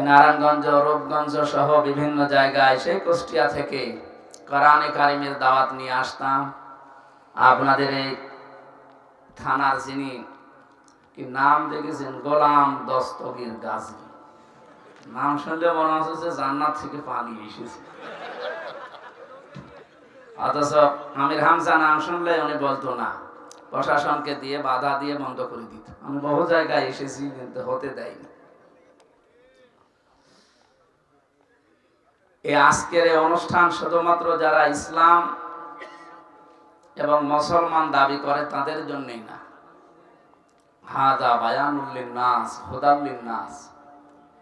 নারায়ণগঞ্জ, রূপগঞ্জ সহ বিভিন্ন জায়গায় সেই কুষ্টিয়া থেকে কোরআনে কারিমের দাওয়াত নিয়ে আসতাম। আপনাদের এই থানার যিনি কি নাম দেখেছেন, গোলাম দস্তগীর গাজী, নাম শুনলে মনে হচ্ছে যে জান্নাত থেকে পালিয়ে এসেছে। অথচ আমির হামজা নাম শুনলে উনি বলতো না, প্রশাসনকে দিয়ে বাধা দিয়ে বন্ধ করে দিত। আমি বহু জায়গায় এসেছি কিন্তু হতে দেয়নি। এই আজকের এই অনুষ্ঠান শুধুমাত্র যারা ইসলাম এবং মুসলমান দাবি করে তাদের জন্যই না, হাদা বায়ানুল লিন্নাস হুদাল লিন্নাস,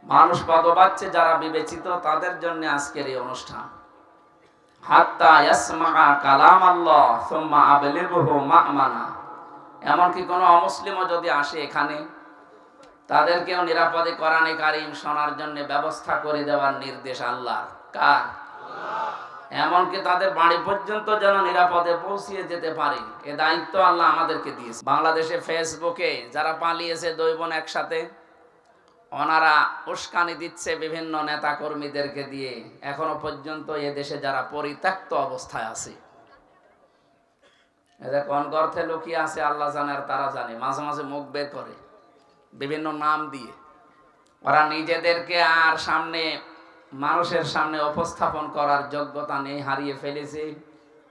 মানুষ পদবাচ্চে যারা বিবেচিত তাদের জন্য আজকের এই অনুষ্ঠান। হাত্তা ইয়াসমাআ কালাম আল্লাহ সুম্মা আবলিগহু মা'মানা, এমনকি কোনো অমুসলিমও যদি আসে এখানে, তাদেরকেও নিরাপদে কোরআনে কারীম শোনার জন্য ব্যবস্থা করে দেওয়ার নির্দেশ আল্লাহর। কার? এমনকি তাদের বাড়ি পর্যন্ত যেন নিরাপদে পৌঁছিয়ে যেতে পারে, এ দায়িত্ব আল্লাহ আমাদেরকে দিয়েছে। বাংলাদেশে ফেসবুকে যারা পালিয়েছে দুই বোন একসাথে, ওনারা উস্কানি দিচ্ছে বিভিন্ন নেতা কর্মীদেরকে দিয়ে। এখনো পর্যন্ত এ দেশে যারা পরিত্যক্ত অবস্থায় আছে, এদের কোন গর্তে লুকিয়ে আছে আল্লাহ জানে আর তারা জানে। মাঝে মাঝে মুখ বের করে বিভিন্ন নাম দিয়ে। ওরা নিজেদেরকে আর সামনে মানুষের সামনে উপস্থাপন করার যোগ্যতা নেই, হারিয়ে ফেলেছে।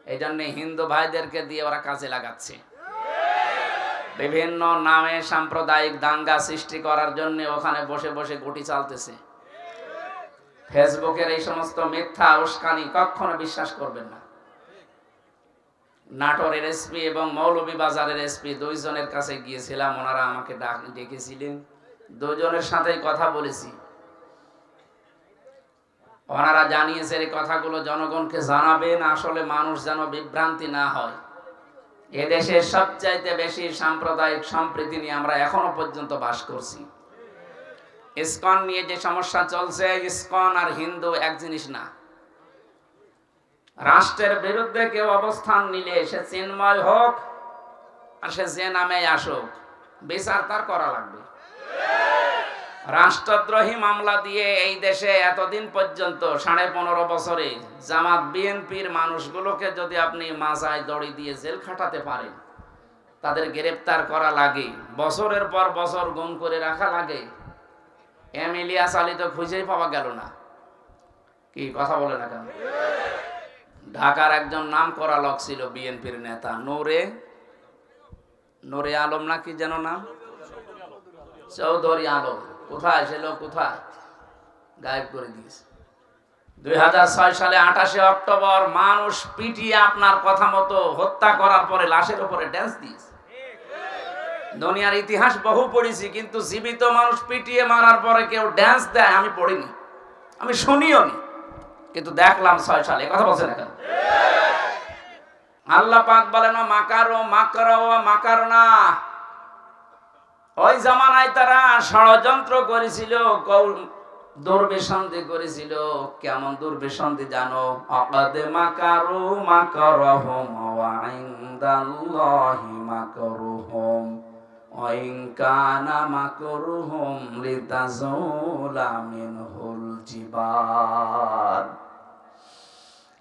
এই জন্য হিন্দু ভাইদেরকে দিয়ে ওরা কাজে লাগাচ্ছে, বিভিন্ন নামে সাম্প্রদায়িক দাঙ্গা সৃষ্টি করার জন্য ওখানে বসে বসে গুটি চালতেছে। ফেসবুকের এই সমস্ত মিথ্যা উস্কানি কখনো বিশ্বাস করবেন না। নাটোরের এসপি এবং মৌলভীবাজারের এসপি দুইজনের কাছে গিয়েছিলাম, ওনারা আমাকে ডেকেছিলেন, দুজনের সাথেই কথা বলেছি। ওনারা জানিয়েছেন এই কথাগুলো জনগণকে জানাবেন, আসলে মানুষ যেন বিভ্রান্তি না হয়। এদেশে সবচাইতে বেশি সাম্প্রদায়িক সম্প্রীতি নিয়ে আমরা এখনো পর্যন্ত বাস করছি। ইসকন নিয়ে যে সমস্যা চলছে, ইসকন আর হিন্দু এক জিনিস না। রাষ্ট্রের বিরুদ্ধে কেউ অবস্থান নিলে সে চিন্ময় হোক আর সে যে নামে আসুক, বিচার তার করা লাগবে। রাষ্ট্রদ্রোহী মামলা দিয়ে এই দেশে এতদিন পর্যন্ত 15.5 বছরে জামাত বিএনপির মানুষগুলোকে যদি আপনি মাজায় দড়ি দিয়ে জেল খাটাতে পারেন, তাদের গ্রেফতার করা লাগে, বছরের পর বছর গুম করে রাখা লাগে। ইলিয়াস আলী তো খুঁজেই পাওয়া গেল না। কি কথা বলে না কেন? ঢাকার একজন নাম করা লোক ছিল বিএনপির নেতা, নূরে আলম না কি যেন নাম, চৌধুরী আলম। কোথায় সে লোক? কোথায়? গায়েব করে দিয়েছে। 2006 সালে 28 অক্টোবর মানুষ পিটিয়ে আপনার কথা মতো হত্যা করার পরে লাশের উপরে ড্যান্স দিয়েছে। দুনিয়ার ইতিহাস বহু পড়েছি, কিন্তু জীবিত মানুষ পিটিয়ে মারার পরে কেউ ড্যান্স দেয় আমি পড়িনি, আমি শুনিও নি, কিন্তু দেখলাম 6 সালে। কথা বলছে না কেন? আল্লাহ পাক বলেন মাকারো মাকরা ওয়া মাকারনা, ওই জামানায় তারা ষড়যন্ত্র করেছিল, দুর্বিসন্ধি করেছিল। কেমন দুর্বিসন্ধি জানো? আকাদে মাকারু মাকারহুম ওয়া ইনদাল্লাহি মাকরুহুম ওয়া ইন কানা মাকরুহুম লিতাজুলা মিনহুল জিবাল।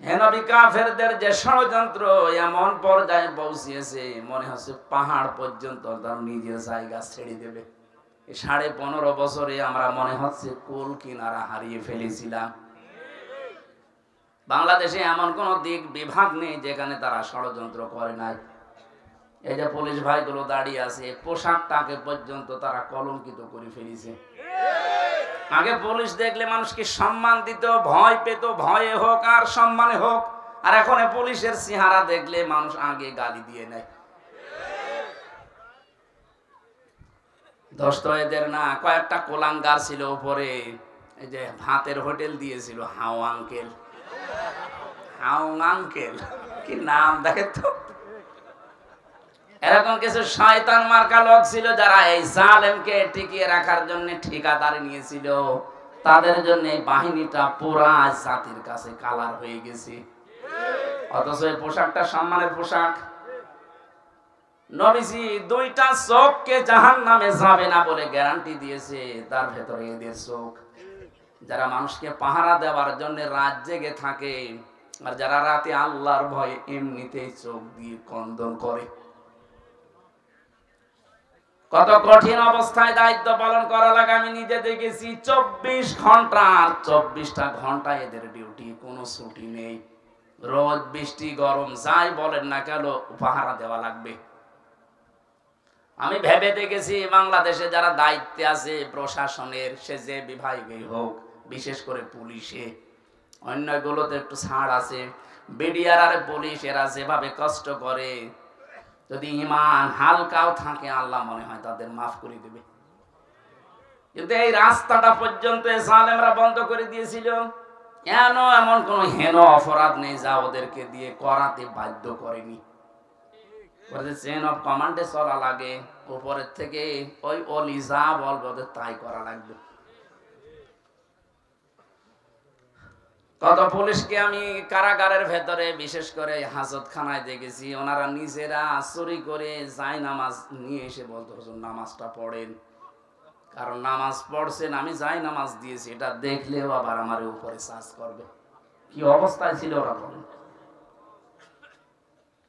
হে নবী, কাফেরদের যে ষড়যন্ত্র এমন পর্যায়ে পৌঁছিয়েছে, মনে হচ্ছে পাহাড় পর্যন্ত তার নিজের জায়গা ছেড়ে দেবে। 15.5 বছরে আমরা মনে হচ্ছে কুল কিনারা হারিয়ে ফেলেছিলাম। বাংলাদেশে এমন কোন দিক বিভাগ নেই যেখানে তারা ষড়যন্ত্র করে নাই। এই যে পুলিশ ভাইগুলো দাঁড়িয়ে আছে, পোশাকটাকে পর্যন্ত তারা কলঙ্কিত করে ফেলেছে। আগে পুলিশ দেখলে মানুষকে সম্মান দিত, ভয় পেত, ভয়ে হোক আর সম্মানে হোক। আর এখন পুলিশের চেহারা দেখলে মানুষ আগে গালি দিয়ে নেয়। দোস্ত এদের না, কয়েকটা কোলাঙ্গার ছিল উপরে, এই যে ভাতের হোটেল দিয়েছিল, হাউ আঙ্কেল, হাউ আঙ্কেল, কি নাম দেখে তো। এরকম কিছু শয়তান মার্কা লোক ছিল যারা এই জালেমকে টিকিয়ে রাখার জন্য ঠিকাদারি নিয়েছিল। তাদের জন্য এই বাহিনীটা পুরা জাতির কাছে কালার হয়ে গেছে। অথচ এই পোশাকটা সম্মানের পোশাক। নবীজি 2টা চোখকে জাহান্নামে যাবে না বলে গ্যারান্টি দিয়েছে, তার ভেতরে এদের চোখ। যারা মানুষকে পাহারা দেওয়ার জন্য রাত জেগে থাকে, আর যারা রাতে আল্লাহর ভয়ে এমনিতেই চোখ দিয়ে কন্দন করে। কত কঠিন অবস্থায় দায়িত্ব পালন করা লাগে আমি নিজে দেখেছি। 24 ঘন্টা, 24টা ঘন্টা এদের ডিউটি, কোনো ছুটি নেই। রোদ বৃষ্টি গরম যাই বলেন না কেন পাহারা দেওয়া লাগবে। আমি ভেবে দেখেছি বাংলাদেশে যারা দায়িত্বে আছে প্রশাসনের, সে যে বিভাগই হোক, বিশেষ করে পুলিশে, অন্যগুলোতে একটু ছাড় আছে, বিডিআর আর পুলিশ এরা যেভাবে কষ্ট করে, যদি ইমান হালকাও থাকে আল্লাহ মনে হয় তাদের মাফ করে দেবে। কিন্তু এই রাস্তাটা পর্যন্ত জালেমরা বন্ধ করে দিয়েছিল। এমন কোন হেন অপরাধ নেই যা ওদেরকে দিয়ে করাতে বাধ্য করেনি। চেইন অফ কমান্ডে চলা লাগে, উপরের থেকে ওই অলি যা বলবে ওদের তাই করা লাগবে। কত পুলিশকে আমি কারাগারের ভেতরে, বিশেষ করে হাজতখানায় দেখেছি, ওনারা নিজেরা চুরি করে যাই নামাজ নিয়ে এসে বলতো হুজুর নামাজটা পড়েন, কারণ নামাজ পড়ছেন, আমি যাই নামাজ দিয়েছি, এটা দেখলেও আবার আমার উপরে চার্জ করবে। কি অবস্থায় ছিল ওরা বলেন।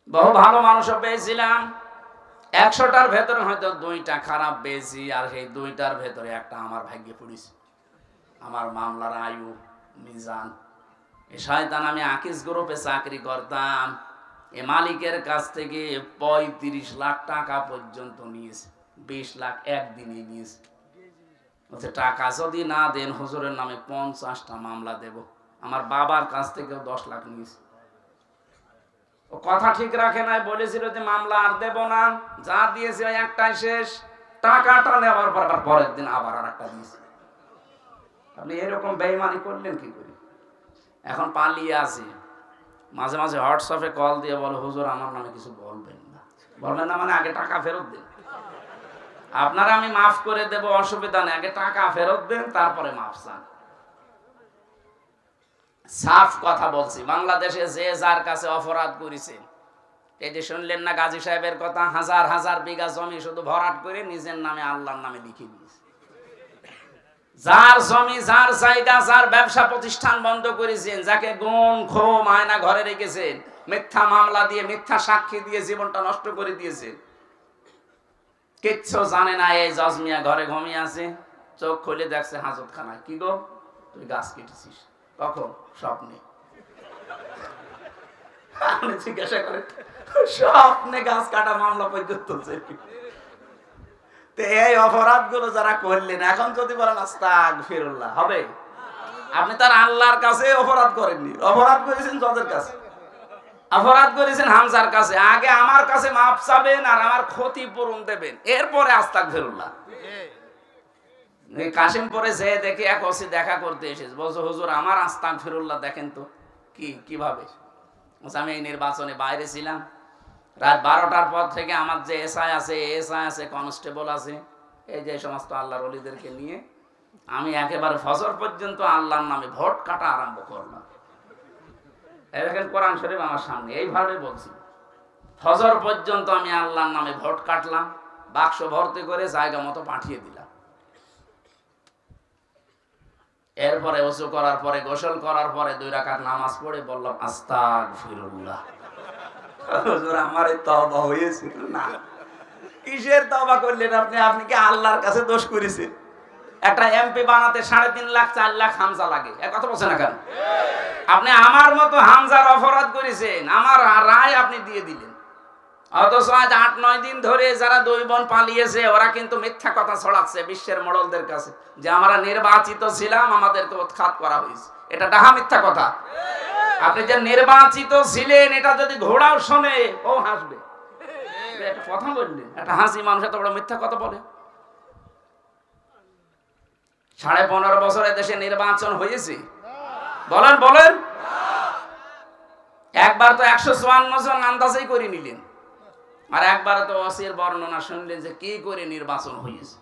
বহু ভালো মানুষও পেয়েছিলাম, 100টার ভেতরে হয়তো 2টা খারাপ পেয়েছি, আর সেই 2টার ভেতরে একটা আমার ভাগ্যে পড়েছে। আমার মামলার আয়ু মিজান, এ শয়তান আমি আকিস গ্রুপে চাকরি করতাম, এ মালিকের কাছ থেকে 35 লাখ টাকা পর্যন্ত নিয়েছে, 20 লাখ একদিনে নিয়েছে। বলছে টাকা যদি না দেন হুজুরের নামে 50টা মামলা দেব। আমার বাবার কাছ থেকেও 10 লাখ নিয়েছে। ও কথা ঠিক রাখে নাই, বলেছিল যে মামলা আর দেব না, যা দিয়েছে ওই একটাই শেষ। টাকাটা নেওয়ার পর আবার পরের দিন আবার আর একটা দিয়েছে। আপনি এরকম বেঈমানি করলেন কি করে? এখন পালিয়ে আসি, মাঝে মাঝে হোয়াটসঅ্যাপে কল দিয়ে বলে হুজুর আমার নামে কিছু বলবেন না। বলবেন না মানে আগে টাকা ফেরত দেন, আপনারা আমি মাফ করে দেব, অসুবিধা নেই, আগে টাকা ফেরত দেন তারপরে মাফ চান। সাফ কথা বলছি, বাংলাদেশে যে যার কাছে অপরাধ করেছে, এই যে শুনলেন না গাজী সাহেবের কথা, হাজার হাজার বিঘা জমি শুধু ভরাট করে নিজের নামে আল্লাহর নামে লিখে দিয়েছে। যার জমি, যার জায়গা, যার ব্যবসা প্রতিষ্ঠান বন্ধ করেছেন, যাকে গুণ খুম আয়না ঘরে রেখেছেন, মিথ্যা মামলা দিয়ে মিথ্যা সাক্ষী দিয়ে জীবনটা নষ্ট করে দিয়েছেন, কিচ্ছু জানে না। এই জজ মিয়া ঘরে ঘুমিয়ে আছে, চোখ খুলে দেখছে হাজতখানায়। কি গো তুই গাছ কেটেছিস? কখন? স্বপ্নে। আমি জিজ্ঞাসা করে স্বপ্নে গাছ কাটা মামলা পর্যন্ত। এই অপরাধ গুলো যারা করলেন, এখন যদি বলেন আস্তাগফিরুল্লাহ হবে? আপনি তার আল্লাহর কাছে অপরাধ করেননি, অপরাধ করেছেন জজের কাছে, অপরাধ করেছেন হামজার কাছে। আগে আমার কাছে মাফ চাবেন আর আমার ক্ষতিপূরণ দেবেন, এরপরে আস্তাগফিরুল্লাহ। কাশিমপুরে যে দেখে এক ওসি দেখা করতে এসেছে, বলছো হুজুর আমার আস্তাগফিরুল্লাহ দেখেন তো কিভাবে। আমি এই নির্বাচনে বাইরে ছিলাম, রাত 12টার পর থেকে আমার যে এসআই আছে, কনস্টেবল আছে, এই যে সমস্ত আল্লাহর ওলিদেরকে নিয়ে আমি একেবারে ফজর পর্যন্ত আল্লাহর নামে ভোট কাটা আরম্ভ করলাম। দেখেন কোরআন শরীফ আমার সামনে, এইভাবে বলছি, ফজর পর্যন্ত আমি আল্লাহর নামে ভোট কাটলাম, বাক্স ভর্তি করে জায়গা মতো পাঠিয়ে দিলাম। এরপরে ওযু করার পরে, গোসল করার পরে 2 রাকাত নামাজ পড়ে বললাম আস্তাগফিরুল্লাহ। হুজুর আমারে তওবা হয়েছিল না। কিসের তওবা করলেন আপনি? আপনি কি আল্লাহর কাছে দোষ করেছেন? একটা এমপি বানাতে 3.5 লাখ 4 লাখ হামজা লাগে, এক কথা বলছেন না কেন? আপনি আমার মতো হামজার অপরাধ করেছেন, আমার রায় আপনি দিয়ে দিলেন। অথচ আজ 8-9 দিন ধরে যারা 2 বোন পালিয়েছে, ওরা কিন্তু মিথ্যা কথা ছড়াচ্ছে বিশ্বের মোড়লদের কাছে যে আমরা নির্বাচিত ছিলাম, আমাদেরকে উৎখাত করা হয়েছে। এটা ডাহা মিথ্যা কথা। আপনি যে নির্বাচিত ছিলেন এটা যদি ঘোড়াও শোনে ও হাসবে। একটা কথা বললেন, একটা হাসি মানুষ এত বড় মিথ্যা কথা বলে? 15.5 বছরে দেশে নির্বাচন হয়েছে? বলেন বলেন। একবার তো 154 জন আন্দাজেই করে নিলেন, আর একবার তো ওসির বর্ণনা শুনলেন যে কি করে নির্বাচন হয়েছে।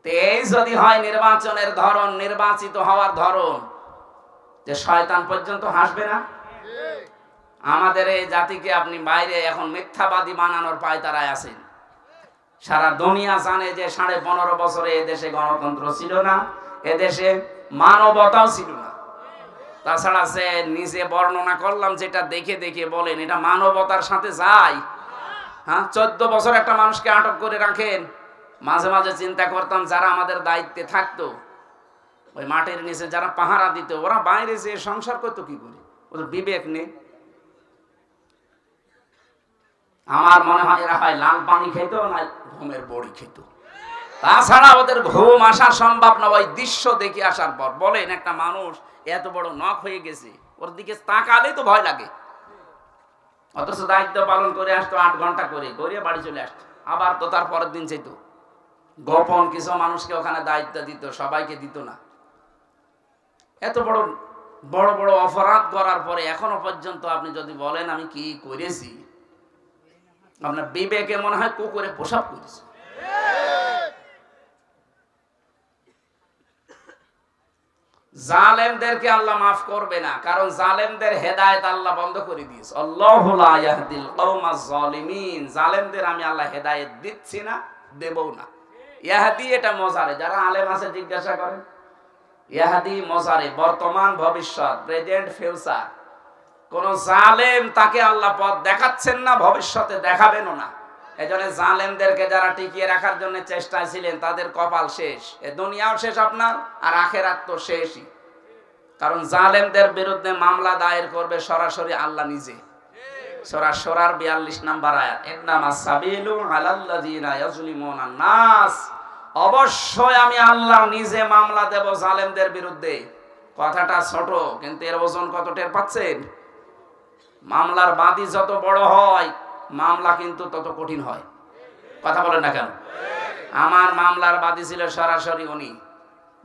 তো এই যদি হয় নির্বাচনের ধরন, নির্বাচিত হওয়ার ধরন, যে শয়তান পর্যন্ত হাসবে না? আমাদের এই জাতিকে আপনি বাইরে এখন মিথ্যাবাদী বানানোর পায়তারায় আছেন। সারা দুনিয়া জানে যে 15.5 বছরে এদেশে গণতন্ত্র ছিল না, এদেশে মানবতাও ছিল না। তাছাড়া সে নিজে বর্ণনা করলাম যেটা দেখে দেখে বলেন, এটা মানবতার সাথে যায়? হ্যাঁ, 14 বছর একটা মানুষকে আটক করে রাখেন। মাঝে মাঝে চিন্তা করতাম যারা আমাদের দায়িত্বে থাকতো, ওই মাটির নিচে যারা পাহারা দিত, ওরা বাইরে যে সংসার করতো কি করে? ওদের বিবেক নেই। আমার মনে হয় এরা হয় লাল পানি খেত না ঘুমের বড়ি খেত। তাছাড়া ওদের ঘুম আসা সম্ভব না। ওই দৃশ্য দেখে আসার পর বলেন, একটা মানুষ এত বড় নখ হয়ে গেছে, ওর দিকে তাকালেই তো ভয় লাগে। অথচ দায়িত্ব পালন করে আসতো 8 ঘন্টা করে বাড়ি চলে আসতো, আবার তো তার পরের দিন যেত। গোপন কিছু মানুষকে ওখানে দায়িত্ব দিত, সবাইকে দিত না। এত বড় বড় বড় অপরাধ করার পরে এখনো পর্যন্ত আপনি যদি বলেন আমি কি করেছি, আপনার বিবেকে মনে হয় কুকুরে পোশাক করেছে। জালেমদেরকে আল্লাহ মাফ করবে না, কারণ জালেমদের হেদায়েত আল্লাহ বন্ধ করে দিয়েছে। আল্লাহু লা ইয়াহদিল কওমাজ জালিমিন। জালেমদের আমি আল্লাহ হেদায়েত দিচ্ছি না, দেবও না। ইয়াহদি এটা মজারে, যারা আলেম আছে জিজ্ঞাসা করেন। ইয়াহদি মজারে, বর্তমান ভবিষ্যৎ, প্রেজেন্ট ফিউচার। কোন জালেম তাকে আল্লাহ পথ দেখাচ্ছেন না, ভবিষ্যতে দেখাবেনও না। এজন্য জালেমদেরকে যারা টিকিয়ে রাখার জন্য চেষ্টায় ছিলেন তাদের কপাল শেষ। এ দুনিয়াও শেষ আপনার, আর আখেরাত তো শেষই। কারণ জালেমদের বিরুদ্ধে মামলা দায়ের করবে সরাসরি আল্লাহ নিজে। সূরা শুরার 42 নম্বর আয়াত, ইন্নামাস সাবিলু আলাল্লাযিনা ইয়াজলিমুনান নাস। অবশ্যই আমি আল্লাহ নিজে মামলা দেব জালেমদের বিরুদ্ধে। কথাটা ছোট, কিন্তু এর ওজন কত টের পাচ্ছেন? মামলার বাদী যত বড় হয়, মামলা কিন্তু তত কঠিন হয়। কথা বলেন না কেন? আমার মামলার বাদী ছিল সরাসরি উনি।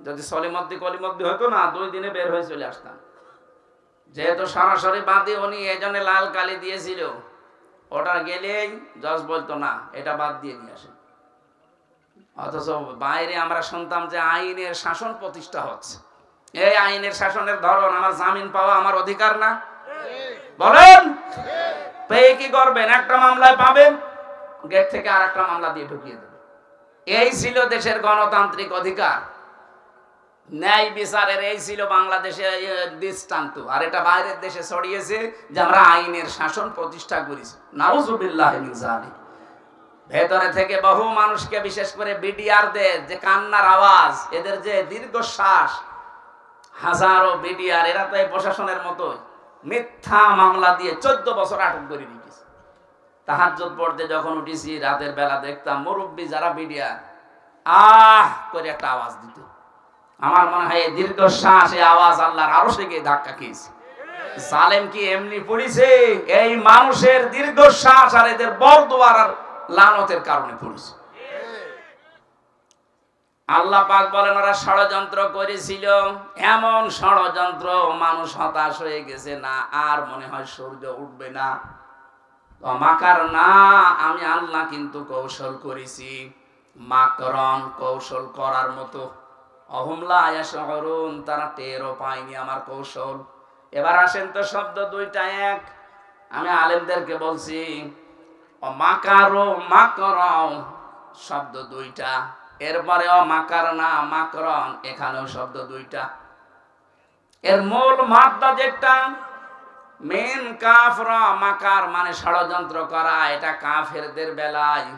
যদি সলিমদ্দি কলিমদ্দি হতো না, 2 দিনে বের হয়ে চলে আসতাম। যেহেতু সরাসরি বাদী উনি, এজন্য লাল কালি দিয়েছিল। ওটা গেলেই জজ বলতো না, এটা বাদ দিয়ে নিয়ে আসেন। অথচ বাইরে আমরা শুনতাম যে আইনের শাসন প্রতিষ্ঠা হচ্ছে। এই আইনের শাসনের ধরন, আমার জামিন পাওয়া আমার অধিকার না? বলেন, পেয়ে কি করবেন? একটা মামলায় পাবেন, গেট থেকে আর একটা মামলা দিয়ে ঢুকিয়ে দেবেন। এই ছিল দেশের গণতান্ত্রিক অধিকার, ন্যায় বিচারের এই ছিল বাংলাদেশে দৃষ্টান্ত। আর এটা বাইরের দেশে ছড়িয়েছে যে আমরা আইনের শাসন প্রতিষ্ঠা করেছি। নাউজুবিল্লাহি মিন যালিক। ভেতরে থেকে বহু মানুষকে, বিশেষ করে বিডিআরদের যে কান্নার আওয়াজ, এদের যে দীর্ঘশ্বাস, হাজারো বিডিআর, এরা তো এই প্রশাসনের মতোই মিথ্যা মামলা দিয়ে 14 বছর আটক করে রেখেছে। তাহাজ্জুদ পড়তে যখন উঠেছি রাতের বেলা, দেখতাম মুরব্বী যারা বিডিআর আহ করে একটা আওয়াজ দিত। আমার মনে হয় এই দীর্ঘশ্বাস, এই আওয়াজ আল্লাহর আরশে গিয়ে ধাক্কা খেয়েছে। জালেম কি এমনি পড়েছে? এই মানুষের দীর্ঘশ্বাস আর এদের বরদোয়ার আর লানতের কারণে পড়েছে। আল্লাহ পাক বলেন ওরা ষড়যন্ত্র করেছিল, এমন ষড়যন্ত্র মানুষ হতাশ হয়ে গেছে, না আর মনে হয় সূর্য উঠবে না। মাকার না, আমি আল্লাহ কিন্তু কৌশল করেছি। মাকরন, কৌশল করার মতো। অহুমলা ইয়াশউরুন, তারা টেরও পায়নি আমার কৌশল। এবার আসেন তো, শব্দ দুইটা এক। আমি আলেমদেরকে বলছি মাকারো মাকরাও শব্দ দুইটা, এরপরে মাকার না মাকরন, এখানেও শব্দ দুইটা। এর মূল মাদ্দা যেটা মেন কাফরা, মাকার মানে ষড়যন্ত্র করা, এটা কাফেরদের বেলায়।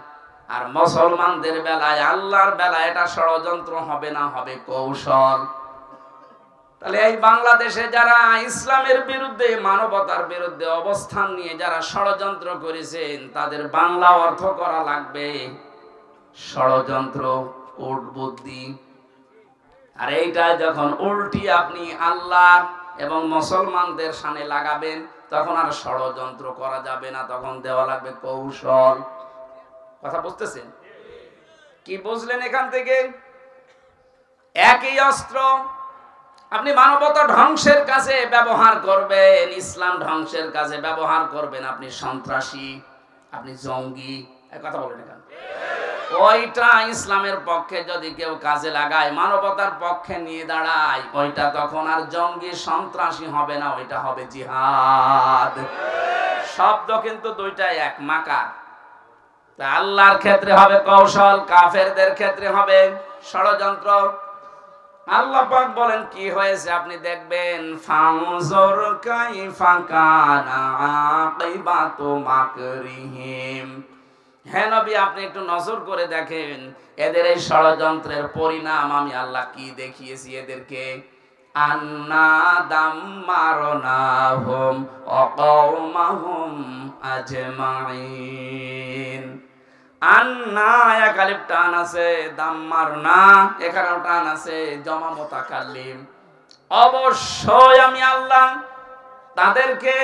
আর মুসলমানদের বেলায়, আল্লাহর বেলায় এটা ষড়যন্ত্র হবে না, হবে কৌশল। তাহলে এই বাংলাদেশে যারা ইসলামের বিরুদ্ধে, মানবতার বিরুদ্ধে অবস্থান নিয়ে যারা ষড়যন্ত্র করেছেন, তাদের বাংলা অর্থ করা লাগবে ষড়যন্ত্র, কূট বুদ্ধি। আর এইটা যখন উল্টি আপনি আল্লাহ এবং মুসলমানদের সামনে লাগাবেন, তখন আর ষড়যন্ত্র করা যাবে না, তখন দেওয়া লাগবে কৌশল। কথা বুঝতেছেন? কি বুঝলেন এখান থেকে? একই অস্ত্র আপনি মানবতা ধ্বংসের কাজে ব্যবহার করবেন, ইসলাম ধ্বংসের কাজে ব্যবহার করবেন, আপনি সন্ত্রাসী, আপনি জঙ্গি। এই কথা বলেন এখানে। ওইটা ইসলামের পক্ষে যদি কেউ কাজে লাগায়, মানবতার পক্ষে নিয়ে দাঁড়ায়, ওইটা তখন আর জঙ্গি সন্ত্রাসী হবে না, ওইটা হবে জিহাদ। শব্দ কিন্তু দুইটাই এক, মাকার। তা আল্লাহর ক্ষেত্রে হবে কৌশল, কাফেরদের ক্ষেত্রে হবে ষড়যন্ত্র। আল্লাহ পাক বলেন কি হয়েছে আপনি দেখবেন, ফানজুর কাইফা কানা আকিবাতু মাকরিহিম। হে নবী আপনি একটু নজর করে দেখেন এদের এই ষড়যন্ত্রের পরিণাম আমি আল্লাহ কি দেখিয়েছি এদেরকে। আন্না দাম্মারনাহুম ওয়া কওমাহুম আজমাইন। আন্না একালিফ টান আছে, দাম্মারনা এখানেও টান আছে, জমা মুতাকাল্লিম। অবশ্যই আমি আল্লাহ তাদেরকে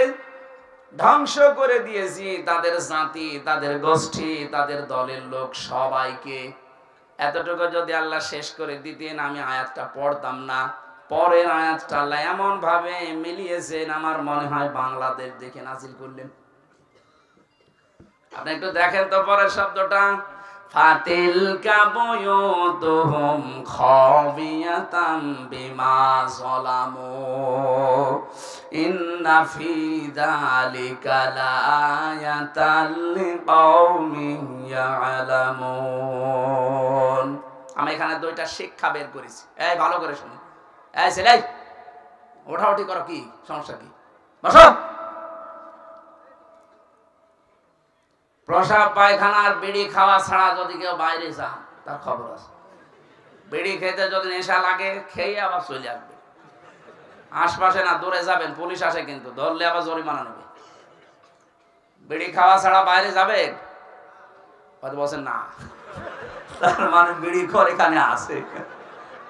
ধ্বংস করে দিয়েছি, তাদের জাতি, তাদের গোষ্ঠী, তাদের দলের লোক সবাইকে। এতটুকু যদি আল্লাহ শেষ করে দিতেন আমি আয়াতটা পড়তাম না। পরের আয়াতটা আল্লাহ এমন ভাবে মিলিয়েছেন আমার মনে হয় বাংলাদেশ দেখে নাজিল করলেন। আপনি একটু দেখেন তো পরের শব্দটা, ফাতিলকা বুয়ুতুহুম খাবিয়াতাম বিমা যালামু ইন্না ফি যালিকা লাআয়াতাল লিকাওমিন ইয়ালামুন। আমি এখানে দুইটা শিক্ষা বের করেছি, এই ভালো করে শুনুন। এই ছেলে ওঠাউঠি করো, কি সমস্যা কি? বসো। প্রসাব পায়খানার বিড়ি খাওয়া ছাড়া যদি কেউ বাইরে যান তার খবর আছে। বিড়ি খেতে যদি নেশা লাগে খেয়ে আবার চলে আসবে। আশপাশে না দূরে যাবেন, পুলিশ আসে কিন্তু, ধরলে আবার জরিমানা নেবে। বিড়ি খাওয়া ছাড়া বাইরে যাবে? হয়তো বলছেন না, তার মানে বিড়ি খোর এখানে আছে।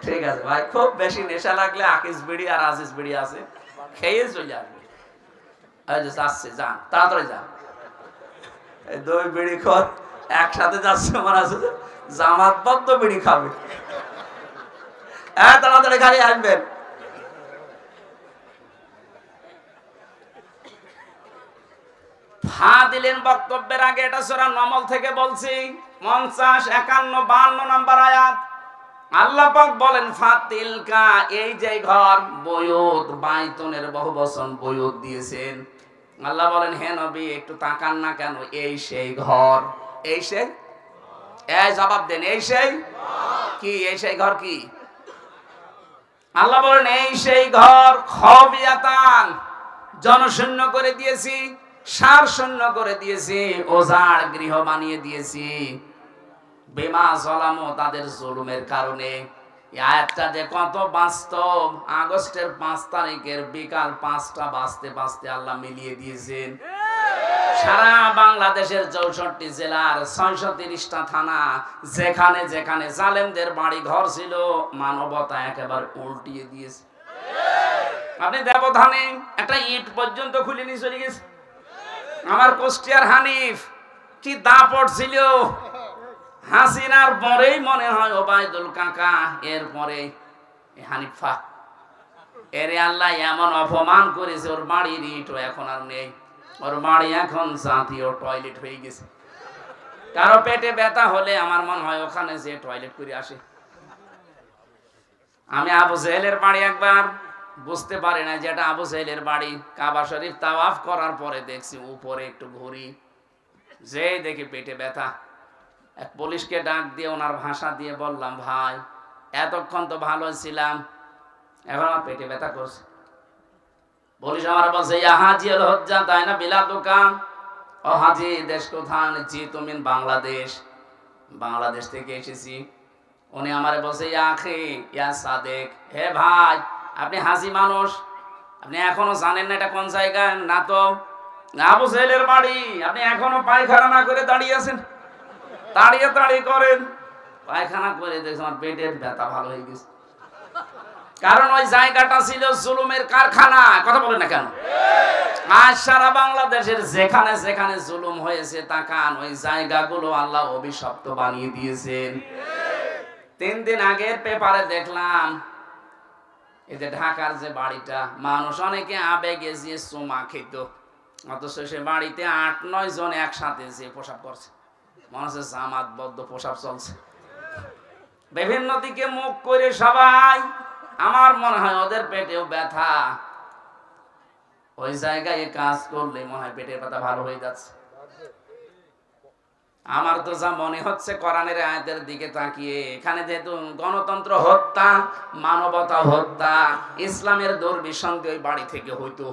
ঠিক আছে ভাই, খুব বেশি নেশা লাগলে আকিস বিড়ি আর আজিজ বিড়ি আছে, খেয়ে চলে আসবে। যাচ্ছে, যান তাড়াতাড়ি যান। দুই বিড়ি খোর একসাথে যাচ্ছে, মানে আছে জামাত বদ্ধ বিড়ি খাবে। তাড়াতাড়ি গাড়ি আসবেন। ফা দিলেন বক্তব্যের আগে, এটা সূরা নমল থেকে বলছি, 50, 51, 52 নম্বর আয়াত। আল্লাহ পাক বলেন ফাতিলকা, এই যে ঘর, বয়ুত বাইতুনের বহুবচন বয়ুত দিয়েছেন। আল্লাহ বলেন হে নবী একটু তাকান না কেন, এই সেই ঘর। এই সেই, এই জবাব দেন, এই সেই কি? এই সেই ঘর কি? আল্লাহ বলেন এই সেই ঘর, খাবিয়াতান জনশূন্য করে দিয়েছি, সার শূন্য করে দিয়েছি, ওজাড় গৃহ বানিয়ে দিয়েছি। বিমা যালামু, তাদের জুলুমের কারণে। এই আয়াতটা যে কত বাস্তব, আগস্টের 5 তারিখের বিকাল 5টা বাজতে বাজতে আল্লাহ মিলিয়ে দিয়েছেন। সারা বাংলাদেশের 64 জেলার 630টা থানা, যেখানে যেখানে জালেমদের বাড়ি ঘর ছিল, মানবতা একেবারে উল্টিয়ে দিয়েছে। আপনি দেবধানে একটা ইট পর্যন্ত খুলে নিয়ে চলে গেছে। আমার কুষ্টিয়ার হানিফ কি দাপট ছিল, হাসিনার পরেই মনে হয় ওবায়দুল কাকা, এরপরে হানিফা। এরে আল্লাহ এমন অপমান করেছে, ওর বাড়ির ইটও এখন আর নেই, ওর বাড়ি এখন জাতীয় টয়লেট হয়ে গেছে। কারো পেটে ব্যথা হলে আমার মনে হয় ওখানে যে টয়লেট করে আসে। আমি আবু জেহেলের বাড়ি একবার বুঝতে পারি না যে এটা আবু জেহেলের বাড়ি, কাবা শরীফ তাওয়াফ করার পরে দেখছি উপরে একটু ঘুরি, যে দেখি পেটে ব্যথা। এক পুলিশকে ডাক দিয়ে ওনার ভাষা দিয়ে বললাম, ভাই এতক্ষণ তো ভালো ছিলাম, এখন আমার পেটে ব্যথা করছে। পুলিশ আমার বলছে ইয়া হাজি আল হজ্জা, তাই না বিলা দোকান। ও হাজি, দেশ কোথায়? জি তুমি বাংলাদেশ। বাংলাদেশ থেকে এসেছি। উনি আমারে বলছে ইয়া আখি ইয়া সাদেক, হে ভাই আপনি হাজি মানুষ, আপনি এখনো জানেন না এটা কোন জায়গা? না তো, আবু জেহেলের বাড়ি। আপনি এখনো পায়খানা না করে দাঁড়িয়ে আছেন, দাঁড়িয়ে দাঁড়িয়ে করেন। পায়খানা করে দেখছি আমার পেটের ব্যথা ভালো হয়ে গেছে, কারণ ওই জায়গাটা ছিল জুলুমের কারখানা। কথা বলেন না কেন? আজ সারা বাংলাদেশের যেখানে যেখানে জুলুম হয়েছে, তাকান ওই জায়গাগুলো আল্লাহ অভিশপ্ত বানিয়ে দিয়েছেন। 3 দিন আগের পেপারে দেখলাম, এই যে ঢাকার যে বাড়িটা, মানুষ অনেকে আবেগে যে চুমা খেত, অথচ সে বাড়িতে 8-9 জন একসাথে যে প্রসাব করছে, মনে হচ্ছে জামাতবদ্ধ প্রসাব চলছে। বিভিন্ন দিকে মুখ করে সবাই, আমার মনে হয় ওদের পেটেও ব্যথা। ওই জায়গায় কাজ করলে মনে হয় পেটের ব্যথা ভালো হয়ে যাচ্ছে। আমার তো যা মনে হচ্ছে কোরআনের আয়াতের দিকে তাকিয়ে, এখানে যেহেতু গণতন্ত্র হত্যা, মানবতা হত্যা, ইসলামের দুর্বিসন্ধি ওই বাড়ি থেকে হইতো,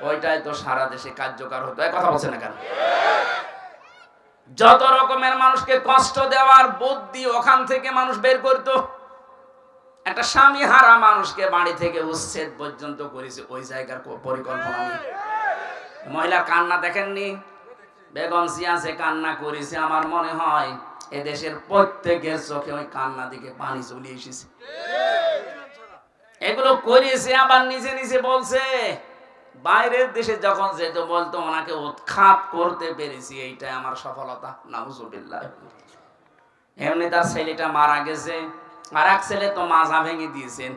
ওইটাই তো সারা দেশে কার্যকর হতো। এক কথা বলছে না কেন? যত রকমের মানুষকে কষ্ট দেওয়ার বুদ্ধি ওখান থেকে মানুষ বের করতো। একটা স্বামী হারা মানুষকে বাড়ি থেকে উচ্ছেদ পর্যন্ত করেছে ওই জায়গার পরিকল্পনা নিয়ে। মহিলার কান্না দেখেননি? বেগম জিয়া যে কান্না করেছে, আমার মনে হয় এদেশের প্রত্যেকের চোখে ওই কান্না দিকে পানি চলে এসেছে। এগুলো করেছে আবার নিজে নিজে বলছে। বাইরের দেশে যখন যেত বলতো ওনাকে উৎখাত করতে পেরেছি, এইটাই আমার সফলতা। নাউজুবিল্লাহ। এমনি তার ছেলেটা মারা গেছে, আর এক ছেলে তো মাজা ভেঙে দিয়েছেন।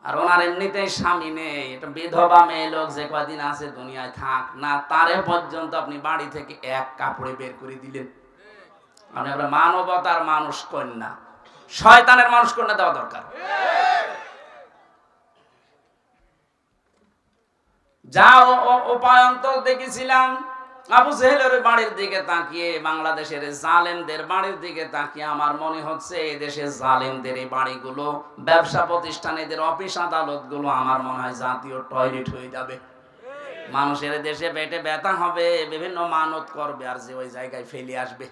আর ওনার এমনিতেই স্বামী নেই, এটা বিধবা মেয়ে লোক যে কদিন আছে দুনিয়ায় থাক না, তারে পর্যন্ত আপনি বাড়ি থেকে এক কাপড়ে বের করে দিলেন। মানে আমরা মানবতার মানুষ কন্যা, শয়তানের মানুষ কন্যা দেওয়া দরকার। যা উপায়ন্তর দেখেছিলাম, আবু জেহেলের বাড়ির দিকে তাকিয়ে, বাংলাদেশের জালেমদের বাড়ির দিকে তাকিয়ে আমার মনে হচ্ছে এদেশের জালেমদের এই বাড়িগুলো, ব্যবসা প্রতিষ্ঠান, এদের অফিস আদালত গুলো আমার মনে হয় জাতীয় টয়লেট হয়ে যাবে। মানুষের দেশে পেটে ব্যথা হবে, বিভিন্ন মানত করবে, আর যে ওই জায়গায় ফেলে আসবে।